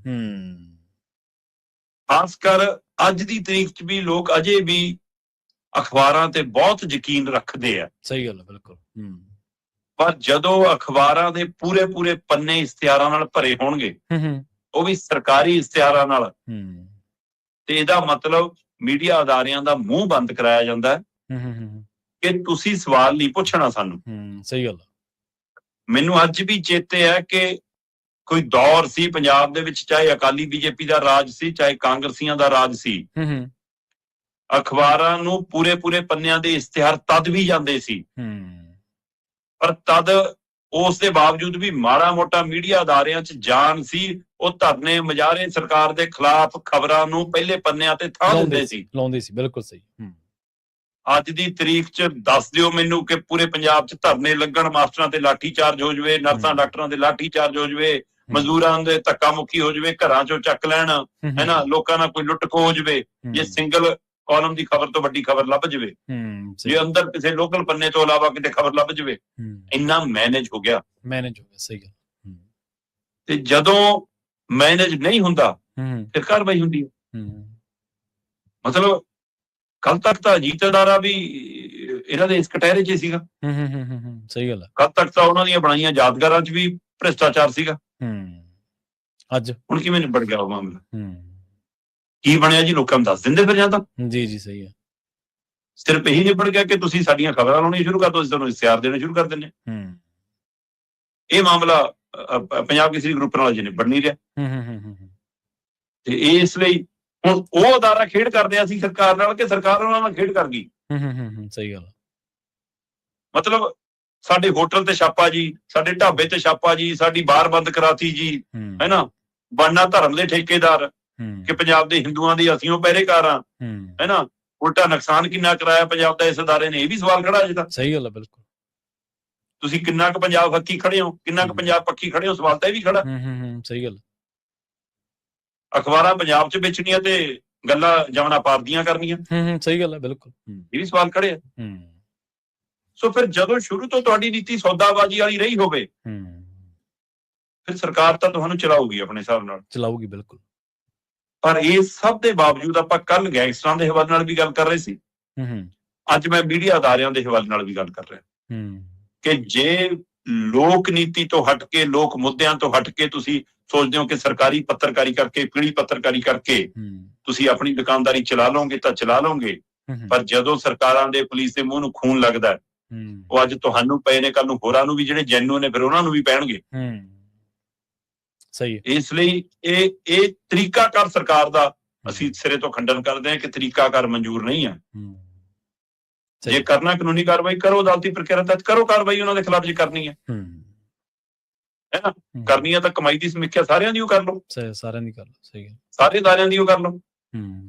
ਖਾਸ ਕਰ ਅੱਜ ਦੀ ਤਰੀਕ 'ਚ ਵੀ ਲੋਕ ਅਜੇ ਵੀ ਅਖਬਾਰਾਂ ਤੇ ਬਹੁਤ ਯਕੀਨ ਰੱਖਦੇ ਆ। ਸਹੀ ਗੱਲ ਹੈ, ਬਿਲਕੁਲ। ਪਰ ਜਦੋਂ ਅਖਬਾਰਾਂ ਦੇ ਪੂਰੇ ਪੰਨੇ ਇਸ਼ਤਿਹਾਰਾਂ ਨਾਲ ਭਰੇ ਹੋਣਗੇ, ਉਹ ਵੀ ਸਰਕਾਰੀ ਇਸ਼ਤਿਹਾਰਾਂ ਨਾਲ, ਤੇ ਇਹਦਾ ਮਤਲਬ ਮੀਡੀਆ ਅਦਾਰਿਆਂ ਦਾ ਮੂੰਹ ਬੰਦ ਕਰਾਇਆ ਜਾਂਦਾ ਕਿ ਤੁਸੀਂ ਸਵਾਲ ਨਹੀਂ ਪੁੱਛਣਾ ਸਾਨੂੰ। ਸਹੀ ਗੱਲ। ਮੈਨੂੰ ਅੱਜ ਵੀ ਚੇਤੇ ਹੈ ਕਿ ਕੋਈ ਦੌਰ ਸੀ ਪੰਜਾਬ ਦੇ ਵਿੱਚ, ਚਾਹੇ ਅਕਾਲੀ ਬੀਜੇਪੀ ਦਾ ਰਾਜ ਸੀ, ਚਾਹੇ ਕਾਂਗਰਸੀਆਂ ਦਾ ਰਾਜ ਸੀ, ਅਖਬਾਰਾਂ ਨੂੰ ਪੂਰੇ ਪੰਨਿਆਂ ਦੇ ਇਸ਼ਤਿਹਾਰ ਤਦ ਵੀ ਜਾਂਦੇ ਸੀ, ਪਰ ਤਦ ਉਸ ਦੇ ਬਾਵਜੂਦ ਵੀ ਮਾੜਾ ਮੋਟਾ ਮੀਡੀਆ ਅਦਾਰਿਆਂ 'ਚ ਜਾਨ ਸੀ। ਉਹ ਧਰਨੇ ਮੁਜ਼ਾਹਰੇ ਸਰਕਾਰ ਦੇ ਖਿਲਾਫ ਖਬਰਾਂ ਨੂੰ ਪਹਿਲੇ ਪੰਨਿਆਂ ਤੇ ਥਾਂ ਦਿੰਦੇ ਸੀ, ਲਾਉਂਦੇ ਸੀ। ਬਿਲਕੁਲ ਸਹੀ। ਅੱਜ ਦੀ ਤਰੀਕ 'ਚ ਦੱਸ ਦਿਓ ਮੈਨੂੰ ਕਿ ਪੂਰੇ ਪੰਜਾਬ 'ਚ ਧਰਨੇ ਲੱਗਣ, ਮਾਸਟਰਾਂ ਤੇ ਲਾਠੀ ਚਾਰਜ ਹੋ ਜਾਵੇ, ਨਰਸਾਂ ਡਾਕਟਰਾਂ ਦੇ ਲਾਠੀ ਚਾਰਜ ਹੋ ਜਾਵੇ, ਮਜ਼ਦੂਰਾਂ ਦੇ ਧੱਕਾ ਮੁੱਕੀ ਹੋ ਜਾਵੇ, ਘਰਾਂ 'ਚੋਂ ਚੱਕ ਲੈਣ, ਹੈ ਨਾ, ਲੋਕਾਂ ਨਾਲ ਕੋਈ ਲੁੱਟ ਖੋਹ ਹੋ ਜਾਵੇ, ਜੇ ਸਿੰਗਲ ਕਾਲਮ ਦੀ ਖਬਰ ਤੋਂ ਵੱਡੀ ਖਬਰ ਲੱਭ ਜਾਵੇ, ਜੇ ਅੰਦਰ ਕਿਸੇ ਲੋਕਲ ਪੰਨੇ ਤੋਂ ਇਲਾਵਾ ਕਿਤੇ ਖਬਰ ਲੱਭ ਜਾਵੇ, ਇੰਨਾ ਮੈਨੇਜ ਹੋ ਗਿਆ। ਸਹੀ ਗੱਲ। ਤੇ ਜਦੋਂ ਮੈਨੇਜ ਨਹੀਂ ਹੁੰਦਾ ਫਿਰ ਕਾਰਵਾਈ ਹੁੰਦੀ ਹੈ। ਮਤਲਬ ਕੱਲ ਤੱਕ ਤਾਂ ਅਜੀਤ ਅਦਾਰਾ ਵੀ ਇਹਨਾਂ ਦੇ ਇਸ ਕਟਹਿਰੇ 'ਚ ਹੀ ਸੀਗਾ। ਸਹੀ ਗੱਲ ਹੈ। ਕਦ ਤੱਕ ਤਾਂ ਉਹਨਾਂ ਦੀਆਂ ਬਣਾਈਆਂ ਯਾਦਗਾਰਾਂ 'ਚ ਵੀ ਭ੍ਰਿਸ਼ਟਾਚਾਰ ਸੀਗਾ। ਅੱਜ ਹੁਣ ਕਿਵੇਂ ਨਿਬੜ ਗਿਆ ਉਹ ਮਾਮਲਾ? ਕੀ ਬਣਿਆ ਜੀ? ਲੋਕਾਂ ਨੂੰ ਦੱਸ ਦਿੰਦੇ ਫਿਰ ਜਾਂ ਤਾਂ। ਜੀ ਸਹੀ ਹੈ। ਸਿਰਫ ਇਹੀ ਨਿਬੜ ਗਿਆ ਕਿ ਤੁਸੀਂ ਸਾਡੀਆਂ ਖਬਰਾਂ ਲਾਉਣੀਆਂ ਸ਼ੁਰੂ ਕਰ ਦਿਓ, ਅਸੀਂ ਤੁਹਾਨੂੰ ਇਸ਼ਤਿਹਾਰ ਦੇਣੇ ਸ਼ੁਰੂ ਕਰ ਦਿੰਦੇ ਹਾਂ। ਇਹ ਮਾਮਲਾ ਪੰਜਾਬ ਕੇਸਰੀ ਗਰੁੱਪ ਨਾਲ ਅਜੇ ਨਿਬੜ ਨਹੀਂ ਰਿਹਾ। ਤੇ ਇਸ ਲਈ ਹੁਣ ਉਹ ਅਦਾਰਾ ਖੇਡ ਕਰਦੇ ਆ ਸੀ ਸਰਕਾਰ ਨਾਲ ਕਿ ਸਰਕਾਰ ਉਹਨਾਂ ਨਾਲ ਖੇਡ ਕਰ ਗਈ। ਸਹੀ ਗੱਲ। ਮਤਲਬ ਸਾਡੇ ਹੋਟਲ ਤੇ ਛਾਪਾ ਜੀ, ਸਾਡੇ ਢਾਬੇ ਤੇ ਛਾਪਾ ਜੀ, ਸਾਡੀ ਬਾਰ ਬੰਦ ਕਰਾਤੀ ਜੀ, ਹੈਨਾ। ਬਣਨਾ ਧਰਮ ਦੇ ਠੇਕੇਦਾਰ ਕਿ ਪੰਜਾਬ ਦੇ ਹਿੰਦੂਆਂ ਦੀ ਅਸੀਂ ਉਹ ਪਹਿਰੇਕਾਰ ਆ, ਹੈਨਾ। ਉਲਟਾ ਨੁਕਸਾਨ ਕਿੰਨਾ ਕਰਾਇਆ ਪੰਜਾਬ ਦਾ ਇਸ ਅਦਾਰੇ ਨੇ, ਇਹ ਵੀ ਸਵਾਲ ਖੜਾ ਅਜੇ ਤੱਕ। ਸਹੀ ਗੱਲ ਹੈ, ਬਿਲਕੁਲ। ਤੁਸੀਂ ਕਿੰਨਾ ਕੁ ਪੰਜਾਬ ਹੱਕੀ ਖੜੇ ਹੋ, ਕਿੰਨਾ ਕੁ ਪੰਜਾਬ ਪੱਖੀ ਖੜੇ ਹੋ, ਸਵਾਲ ਤਾਂ ਇਹ ਵੀ ਖੜਾ। ਸਹੀ ਗੱਲ। ਅਖਬਾਰਾਂ ਪੰਜਾਬ 'ਚ ਵੇਚਣੀਆਂ ਤੇ ਗੱਲਾਂ ਜਮਨਾ ਪਾਰਦੀਆਂ ਕਰਨੀਆਂ। ਸਹੀ ਗੱਲ ਹੈ, ਬਿਲਕੁਲ। ਇਹ ਵੀ ਸਵਾਲ ਖੜੇ ਆ। ਸੋ ਫਿਰ ਜਦੋਂ ਸ਼ੁਰੂ ਤੋਂ ਤੁਹਾਡੀ ਨੀਤੀ ਸੌਦਾਬਾਜ਼ੀ ਵਾਲੀ ਰਹੀ ਹੋਵੇ, ਫਿਰ ਸਰਕਾਰ ਤਾਂ ਤੁਹਾਨੂੰ ਚਲਾਊਗੀ ਆਪਣੇ ਹਿਸਾਬ ਨਾਲ, ਚਲਾਊਗੀ, ਬਿਲਕੁਲ। ਪਰ ਇਹ ਸਭ ਦੇ ਬਾਵਜੂਦ ਆਪਾਂ ਕੱਲ ਗੈਂਗਸਟਰਾਂ ਦੇ ਹਵਾਲੇ ਨਾਲ ਵੀ ਗੱਲ ਕਰ ਰਹੇ ਸੀ, ਅੱਜ ਮੈਂ ਮੀਡੀਆ ਅਦਾਰਿਆਂ ਦੇ ਹਵਾਲੇ ਨਾਲ ਵੀ ਗੱਲ ਕਰ ਰਿਹਾ ਕਿ ਜੇ ਲੋਕ ਨੀਤੀ ਤੋਂ ਹਟ ਕੇ, ਲੋਕ ਮੁੱਦਿਆਂ ਤੋਂ ਹਟ ਕੇ ਤੁਸੀਂ ਸੋਚਦੇ ਹੋ ਕਿ ਸਰਕਾਰੀ ਪੱਤਰਕਾਰੀ ਕਰਕੇ, ਪੀੜੀ ਪੱਤਰਕਾਰੀ ਕਰਕੇ ਤੁਸੀਂ ਆਪਣੀ ਦੁਕਾਨਦਾਰੀ ਚਲਾ ਲਓਗੇ ਤਾਂ ਚਲਾ ਲਓਗੇ, ਪਰ ਜਦੋਂ ਸਰਕਾਰਾਂ ਦੇ, ਪੁਲਿਸ ਦੇ ਮੂੰਹ ਨੂੰ ਖੂਨ ਲੱਗਦਾ, ਉਹ ਅੱਜ ਤੁਹਾਨੂੰ ਪਏ ਨੇ, ਕੱਲ ਨੂੰ ਹੋਰਾਂ ਨੂੰ ਵੀ, ਜਿਹੜੇ ਜੈਨੂਇਨ ਨੇ ਫਿਰ ਉਹਨਾਂ ਨੂੰ ਵੀ ਪੈਣਗੇ। ਸਹੀ ਹੈ। ਇਸ ਲਈ ਇਹ ਤਰੀਕਾਕਾਰ ਸਰਕਾਰ ਦਾ ਅਸੀਂ ਸਿਰੇ ਤੋਂ ਖੰਡਨ ਕਰਦੇ ਹਾਂ ਕਿ ਤਰੀਕਾਕਾਰ ਮਨਜ਼ੂਰ ਨਹੀਂ ਹੈ। ਜੇ ਕਰਨਾ ਕਾਨੂੰਨੀ ਕਾਰਵਾਈ ਕਰੋ, ਅਦਾਲਤੀ ਪ੍ਰਕਿਰਿਆ ਤਹਿਤ ਕਰੋ ਕਾਰਵਾਈ ਉਹਨਾਂ ਦੇ ਖਿਲਾਫ ਜੇ ਕਰਨੀ ਹੈ, ਹੈਨਾ। ਕਰਨੀ ਹੈ ਤਾਂ ਕਮਾਈ ਦੀ ਸਮੀਖਿਆ ਸਾਰਿਆਂ ਦੀ ਉਹ ਕਰ ਲਓ, ਸਾਰਿਆਂ ਦੀ ਕਰ ਲਓ। ਸਹੀ ਹੈ। ਸਾਰੇ ਅਦਾਰਿਆਂ ਦੀ ਉਹ ਕਰ ਲਓ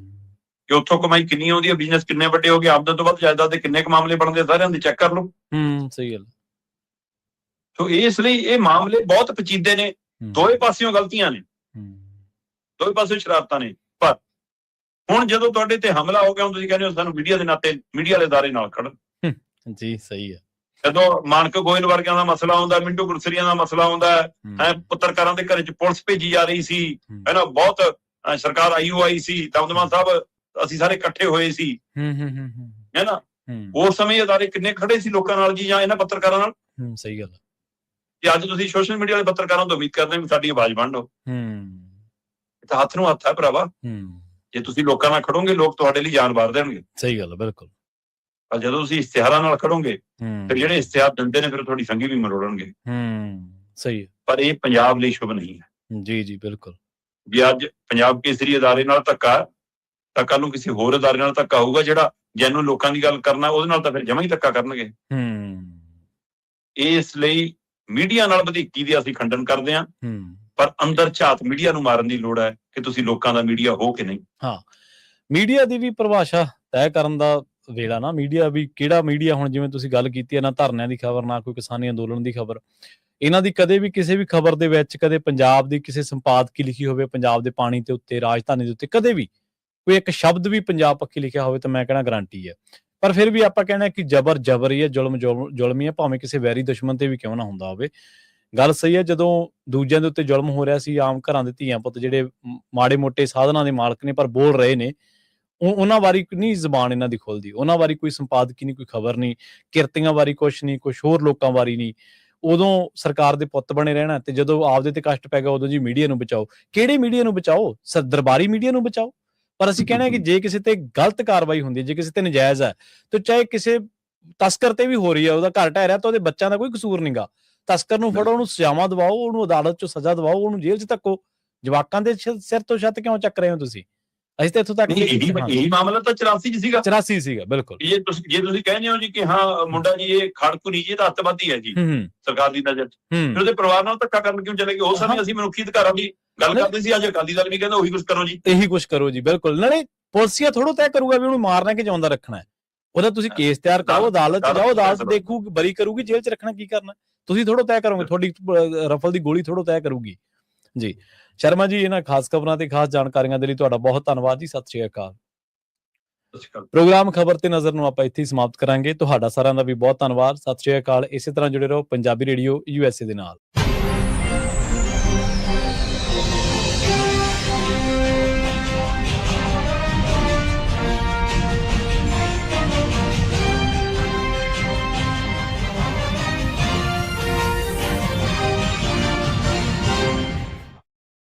ਕਿ ਉੱਥੋਂ ਕਮਾਈ ਕਿੰਨੀ ਆਉਂਦੀ ਹੈ, ਬਿਜ਼ਨਸ ਕਿੰਨੇ ਵੱਡੇ ਹੋ ਗਏ, ਆਮਦਨ ਤੋਂ ਵੱਧ ਜਾਇਦਾਦ ਦੇ ਕਿੰਨੇ ਕੁ ਮਾਮਲੇ ਬਣਦੇ, ਸਾਰਿਆਂ ਦੀ ਚੈੱਕ ਕਰ ਲਓ। ਸਹੀ ਗੱਲ। ਸੋ ਇਸ ਲਈ ਇਹ ਮਾਮਲੇ ਬਹੁਤ ਪੇਚੀਦੇ ਨੇ, ਦੋਵੇਂ ਪਾਸਿਓਂ ਗਲਤੀਆਂ ਨੇ, ਦੋਵੇਂ ਪਾਸਿਓਂ ਸ਼ਰਾਰਤਾਂ ਨੇ। ਪਰ ਹੁਣ ਜਦੋਂ ਤੁਹਾਡੇ ਤੇ ਹਮਲਾ ਹੋ ਗਿਆ, ਹੁਣ ਤੁਸੀਂ ਕਹਿੰਦੇ ਹੋ ਸਾਨੂੰ ਮੀਡੀਆ ਦੇ ਨਾਤੇ, ਮੀਡੀਆ ਵਾਲੇ ਅਦਾਰੇ ਨਾਲ ਖੜਨ। ਜੀ ਸਹੀ ਹੈ। ਜਦੋਂ ਮਾਨਕ ਗੋਇਲ ਵਰਗਿਆਂ ਦਾ ਮਸਲਾ ਆਉਂਦਾ, ਮਿੰਟੂ ਗੁਰਸਰੀਆਂ ਦਾ ਮਸਲਾ ਆਉਂਦਾ ਹੈ, ਪੱਤਰਕਾਰਾਂ ਦੇ ਘਰੇ 'ਚ ਪੁਲਿਸ ਭੇਜੀ ਜਾ ਰਹੀ ਸੀ, ਹੈਨਾ, ਬਹੁਤ ਸਰਕਾਰ ਆਈ ਸੀ, ਦਮਦਮਾ ਸਾਹਿਬ ਅਸੀਂ ਸਾਰੇ ਇਕੱਠੇ ਹੋਏ ਸੀ, ਹੈਨਾ। ਉਸ ਸਮੇਂ ਅਦਾਰੇ ਕਿੰਨੇ ਖੜੇ ਸੀ ਲੋਕਾਂ ਨਾਲ ਜੀ, ਜਾਂ ਇਹਨਾਂ ਪੱਤਰਕਾਰਾਂ ਨਾਲ। ਸਹੀ ਗੱਲ। ਤੇ ਅੱਜ ਤੁਸੀਂ ਸੋਸ਼ਲ ਮੀਡੀਆ ਵਾਲੇ ਪੱਤਰਕਾਰਾਂ ਤੋਂ ਉਮੀਦ ਕਰਦੇ ਵੀ ਸਾਡੀ ਆਵਾਜ਼ ਬਣ ਲਓ। ਤਾਂ ਹੱਥ ਨੂੰ ਹੱਥ ਹੈ ਭਰਾਵਾ, ਜੇ ਤੁਸੀਂ ਲੋਕਾਂ ਨਾਲ ਖੜੋਗੇ, ਲੋਕ ਤੁਹਾਡੇ ਲਈ ਜਾਨ ਵਾਰ ਦੇਣਗੇ। ਸਹੀ ਗੱਲ, ਬਿਲਕੁਲ। ਪਰ ਜਦੋਂ ਤੁਸੀਂ ਇਸ਼ਤਿਹਾਰਾਂ ਨਾਲ ਖੜੋਗੇ, ਫਿਰ ਜਿਹੜੇ ਇਸ਼ਤਿਹਾਰ ਦਿੰਦੇ ਨੇ, ਫਿਰ ਤੁਹਾਡੀ ਸੰਗੀ ਵੀ ਮਰੋੜਨਗੇ। ਸਹੀ ਹੈ। ਪਰ ਇਹ ਪੰਜਾਬ ਲਈ ਸ਼ੁਭ ਨਹੀਂ ਹੈ। ਜੀ ਬਿਲਕੁਲ। ਵੀ ਅੱਜ ਪੰਜਾਬ ਕੇਸਰੀ ਅਦਾਰੇ ਨਾਲ ਧੱਕਾ, ਤਾਂ ਕੱਲ ਨੂੰ ਕਿਸੇ ਹੋਰ ਅਦਾਰੇ ਨਾਲ ਧੱਕਾ ਹੋਊਗਾ, ਜਿਹੜਾ ਜੈਨੂਇਨ ਲੋਕਾਂ ਦੀ ਗੱਲ ਕਰਨਾ, ਉਹਦੇ ਨਾਲ ਤਾਂ ਫਿਰ ਜਮਾਂ ਹੀ ਧੱਕਾ ਕਰਨਗੇ। ਇਸ ਲਈ ਮੀਡੀਆ ਨਾਲ ਵਧੀਕੀ ਦੀ ਅਸੀਂ ਖੰਡਨ ਕਰਦੇ ਹਾਂ, ਪਰ ਅੰਦਰ ਝਾਤ ਮੀਡੀਆ ਨੂੰ ਮਾਰਨ ਦੀ ਲੋੜ ਹੈ ਕਿ ਤੁਸੀਂ ਲੋਕਾਂ ਦਾ ਮੀਡੀਆ ਹੋ ਕਿ ਨਹੀਂ। ਹਾਂ, ਮੀਡੀਆ ਦੀ ਵੀ ਪਰਿਭਾਸ਼ਾ ਤੈਅ ਕਰਨ ਦਾ ਵੇਲਾ ਨਾ, ਮੀਡੀਆ ਵੀ ਕਿਹੜਾ ਮੀਡੀਆ। ਹੁਣ ਜਿਵੇਂ ਤੁਸੀਂ ਗੱਲ ਕੀਤੀ ਹੈ, ਨਾ ਧਰਨਿਆਂ ਦੀ ਖਬਰ, ਨਾ ਕੋਈ ਕਿਸਾਨੀ ਅੰਦੋਲਨ ਦੀ ਖਬਰ, ਇਹਨਾਂ ਦੀ ਕਦੇ ਵੀ ਕਿਸੇ ਵੀ ਖਬਰ ਦੇ ਵਿੱਚ ਕਦੇ ਪੰਜਾਬ ਦੀ ਕਿਸੇ ਸੰਪਾਦਕੀ ਲਿਖੀ ਹੋਵੇ, ਪੰਜਾਬ ਦੇ ਪਾਣੀ ਦੇ ਉੱਤੇ, ਰਾਜਧਾਨੀ ਦੇ ਉੱਤੇ, ਕਦੇ ਵੀ ਕੋਈ ਇੱਕ ਸ਼ਬਦ ਵੀ ਪੰਜਾਬ ਪੱਖੀ ਲਿਖਿਆ ਹੋਵੇ ਤਾਂ ਮੈਂ ਕਹਿਣਾ ਗਰੰਟੀ ਹੈ। ਪਰ ਫਿਰ ਵੀ ਆਪਾਂ ਕਹਿਣਾ ਕਿ ਜ਼ਬਰ ਹੀ ਹੈ, ਜ਼ੁਲਮ ਹੀ ਹੈ, ਭਾਵੇਂ ਕਿਸੇ ਵੈਰੀ ਦੁਸ਼ਮਣ ਤੇ ਵੀ ਕਿਉਂ ਨਾ ਹੁੰਦਾ ਹੋਵੇ। ਗੱਲ ਸਹੀ ਹੈ। ਜਦੋਂ ਦੂਜਿਆਂ ਦੇ ਉੱਤੇ ਜ਼ੁਲਮ ਹੋ ਰਿਹਾ ਸੀ, ਆਮ ਘਰਾਂ ਦੇ ਧੀਆਂ ਪੁੱਤ ਜਿਹੜੇ ਮਾੜੇ ਮੋਟੇ ਸਾਧਨਾਂ ਦੇ ਮਾਲਕ ਨੇ ਪਰ ਬੋਲ ਰਹੇ ਨੇ, ਉਹਨਾਂ ਬਾਰੇ ਨਹੀਂ ਜ਼ਬਾਨ ਇਹਨਾਂ ਦੀ ਖੁੱਲਦੀ, ਉਹਨਾਂ ਬਾਰੇ ਕੋਈ ਸੰਪਾਦਕੀ ਨਹੀਂ, ਕੋਈ ਖਬਰ ਨਹੀਂ, ਕਿਰਤੀਆਂ ਬਾਰੇ ਕੁਛ ਨਹੀਂ, ਕੁਛ ਹੋਰ ਲੋਕਾਂ ਬਾਰੇ ਨਹੀਂ। ਉਦੋਂ ਸਰਕਾਰ ਦੇ ਪੁੱਤ ਬਣੇ ਰਹਿਣਾ, ਤੇ ਜਦੋਂ ਆਪਦੇ ਤੇ ਕਸ਼ਟ ਪੈ ਗਿਆ ਉਦੋਂ ਜੀ ਮੀਡੀਆ ਨੂੰ ਬਚਾਓ। ਕਿਹੜੇ ਮੀਡੀਆ ਨੂੰ ਬਚਾਓ? ਦਰਬਾਰੀ ਮੀਡੀਆ ਨੂੰ ਬਚਾਓ। ਪਰ ਅਸੀਂ ਕਹਿਣਾ ਕਿ ਜੇ ਕਿਸੇ ਤੇ ਗਲਤ ਕਾਰਵਾਈ ਹੁੰਦੀ ਹੈ, ਜੇ ਕਿਸੇ ਤੇ ਨਜਾਇਜ਼ ਹੈ, ਤੇ ਚਾਹੇ ਕਿਸੇ ਤਸਕਰ ਤੇ ਵੀ ਹੋ ਰਹੀ ਹੈ, ਉਹਦਾ ਘਰ ਢਹਿ ਰਿਹਾ, ਤਾਂ ਉਹਦੇ ਬੱਚਿਆਂ ਦਾ ਕੋਈ ਕਸੂਰ ਨਹੀਂਗਾ। ਤਸਕਰ ਨੂੰ ਫੜੋ, ਉਹਨੂੰ ਸਜ਼ਾਵਾਂ ਦਵਾਓ, ਉਹਨੂੰ ਅਦਾਲਤ 'ਚ ਸਜ਼ਾ ਦਵਾਓ, ਉਹਨੂੰ ਜੇਲ੍ਹ 'ਚ ਧੱਕੋ। ਜਵਾਕਾਂ ਦੇ ਸਿਰ ਤੋਂ ਛੱਤ ਕਿਉਂ ਚੱਕ ਰਹੇ ਹੋ ਤੁਸੀਂ? ਅਸੀਂ ਤਾਂ ਇੱਥੋਂ ਤੱਕ ਇਹੀ ਮਾਮਲਾ ਤਾਂ 84 'ਚ ਸੀਗਾ। 84 ਸੀਗਾ, ਬਿਲਕੁਲ। ਜੇ ਤੁਸੀਂ ਕਹਿੰਦੇ ਹੋ ਜੀ ਕਿ ਹਾਂ ਮੁੰਡਾ ਜੀ ਇਹ ਖੜਕੂ ਨਹੀਂ ਜੀ, ਤਾਂ ਅੱਤਵਾਦੀ ਹੈ ਜੀ ਸਰਕਾਰ ਦੀ ਨਜ਼ਰ 'ਚ, ਫਿਰ ਉਹਦੇ ਪਰਿਵਾਰ ਨਾਲ ਧੱਕਾ ਕਰਨ ਕਿਉਂ ਚਲੇ ਗਏ? ਉਸ ਸਮੇਂ ਅਸੀਂ ਮਨੁੱਖੀ ਅਧਿਕਾਰਾਂ ਦੀ ਗੱਲ ਕਰਦੇ ਸੀ, ਅੱਜ ਅਕਾਲੀ ਦਲ ਵੀ ਕਹਿੰਦਾ ਉਹੀ ਕੁਝ ਕਰੋ ਜੀ, ਇਹੀ ਕੁਝ ਕਰੋ ਜੀ। ਬਿਲਕੁਲ। ਨਾਲੇ ਪੁਲਸੀਆ ਥੋੜ੍ਹਾ ਤੈਅ ਕਰੂਗਾ ਵੀ ਉਹਨੂੰ ਮਾਰਨਾ ਕਿ ਜਿਉਂਦਾ ਰੱਖਣਾ ਹੈ। ਉਹਦਾ ਤੁਸੀਂ ਕੇਸ ਤਿਆਰ ਕਰੋ, ਅਦਾਲਤ 'ਚ ਜਾਓ, ਅਦਾਲਤ ਦੇਖੂਗੀ, ਬਰੀ ਕਰੂਗੀ, ਜੇਲ੍ਹ 'ਚ ਰੱਖਣਾ ਕੀ ਕਰਨਾ। ਤੁਸੀਂ ਥੋੜ੍ਹਾ ਤੈਅ ਕਰੋਗੇ, ਤੁਹਾਡੀ ਰਫਲ ਦੀ ਗੋਲੀ ਥੋੜ੍ਹਾ ਤੈਅ ਕਰੂਗੀ ਜੀ। ਸ਼ਰਮਾ ਜੀ, ਇਹਨਾਂ ਖਾਸ ਖਬਰਾਂ ਤੇ ਖਾਸ ਜਾਣਕਾਰੀਆਂ ਦੇ ਲਈ ਤੁਹਾਡਾ ਬਹੁਤ ਧੰਨਵਾਦ ਜੀ। ਸਤਿ ਸ਼੍ਰੀ ਅਕਾਲ। ਪ੍ਰੋਗਰਾਮ ਖਬਰ ਤੇ ਨਜ਼ਰ ਨੂੰ ਆਪਾਂ ਇੱਥੇ ਹੀ ਸਮਾਪਤ ਕਰਾਂਗੇ। ਤੁਹਾਡਾ ਸਾਰਿਆਂ ਦਾ ਵੀ ਬਹੁਤ ਧੰਨਵਾਦ। ਸਤਿ ਸ਼੍ਰੀ ਅਕਾਲ। ਇਸੇ ਤਰ੍ਹਾਂ ਜੁੜੇ ਰਹੋ ਪੰਜਾਬੀ ਰੇਡੀਓ USA ਦੇ ਨਾਲ।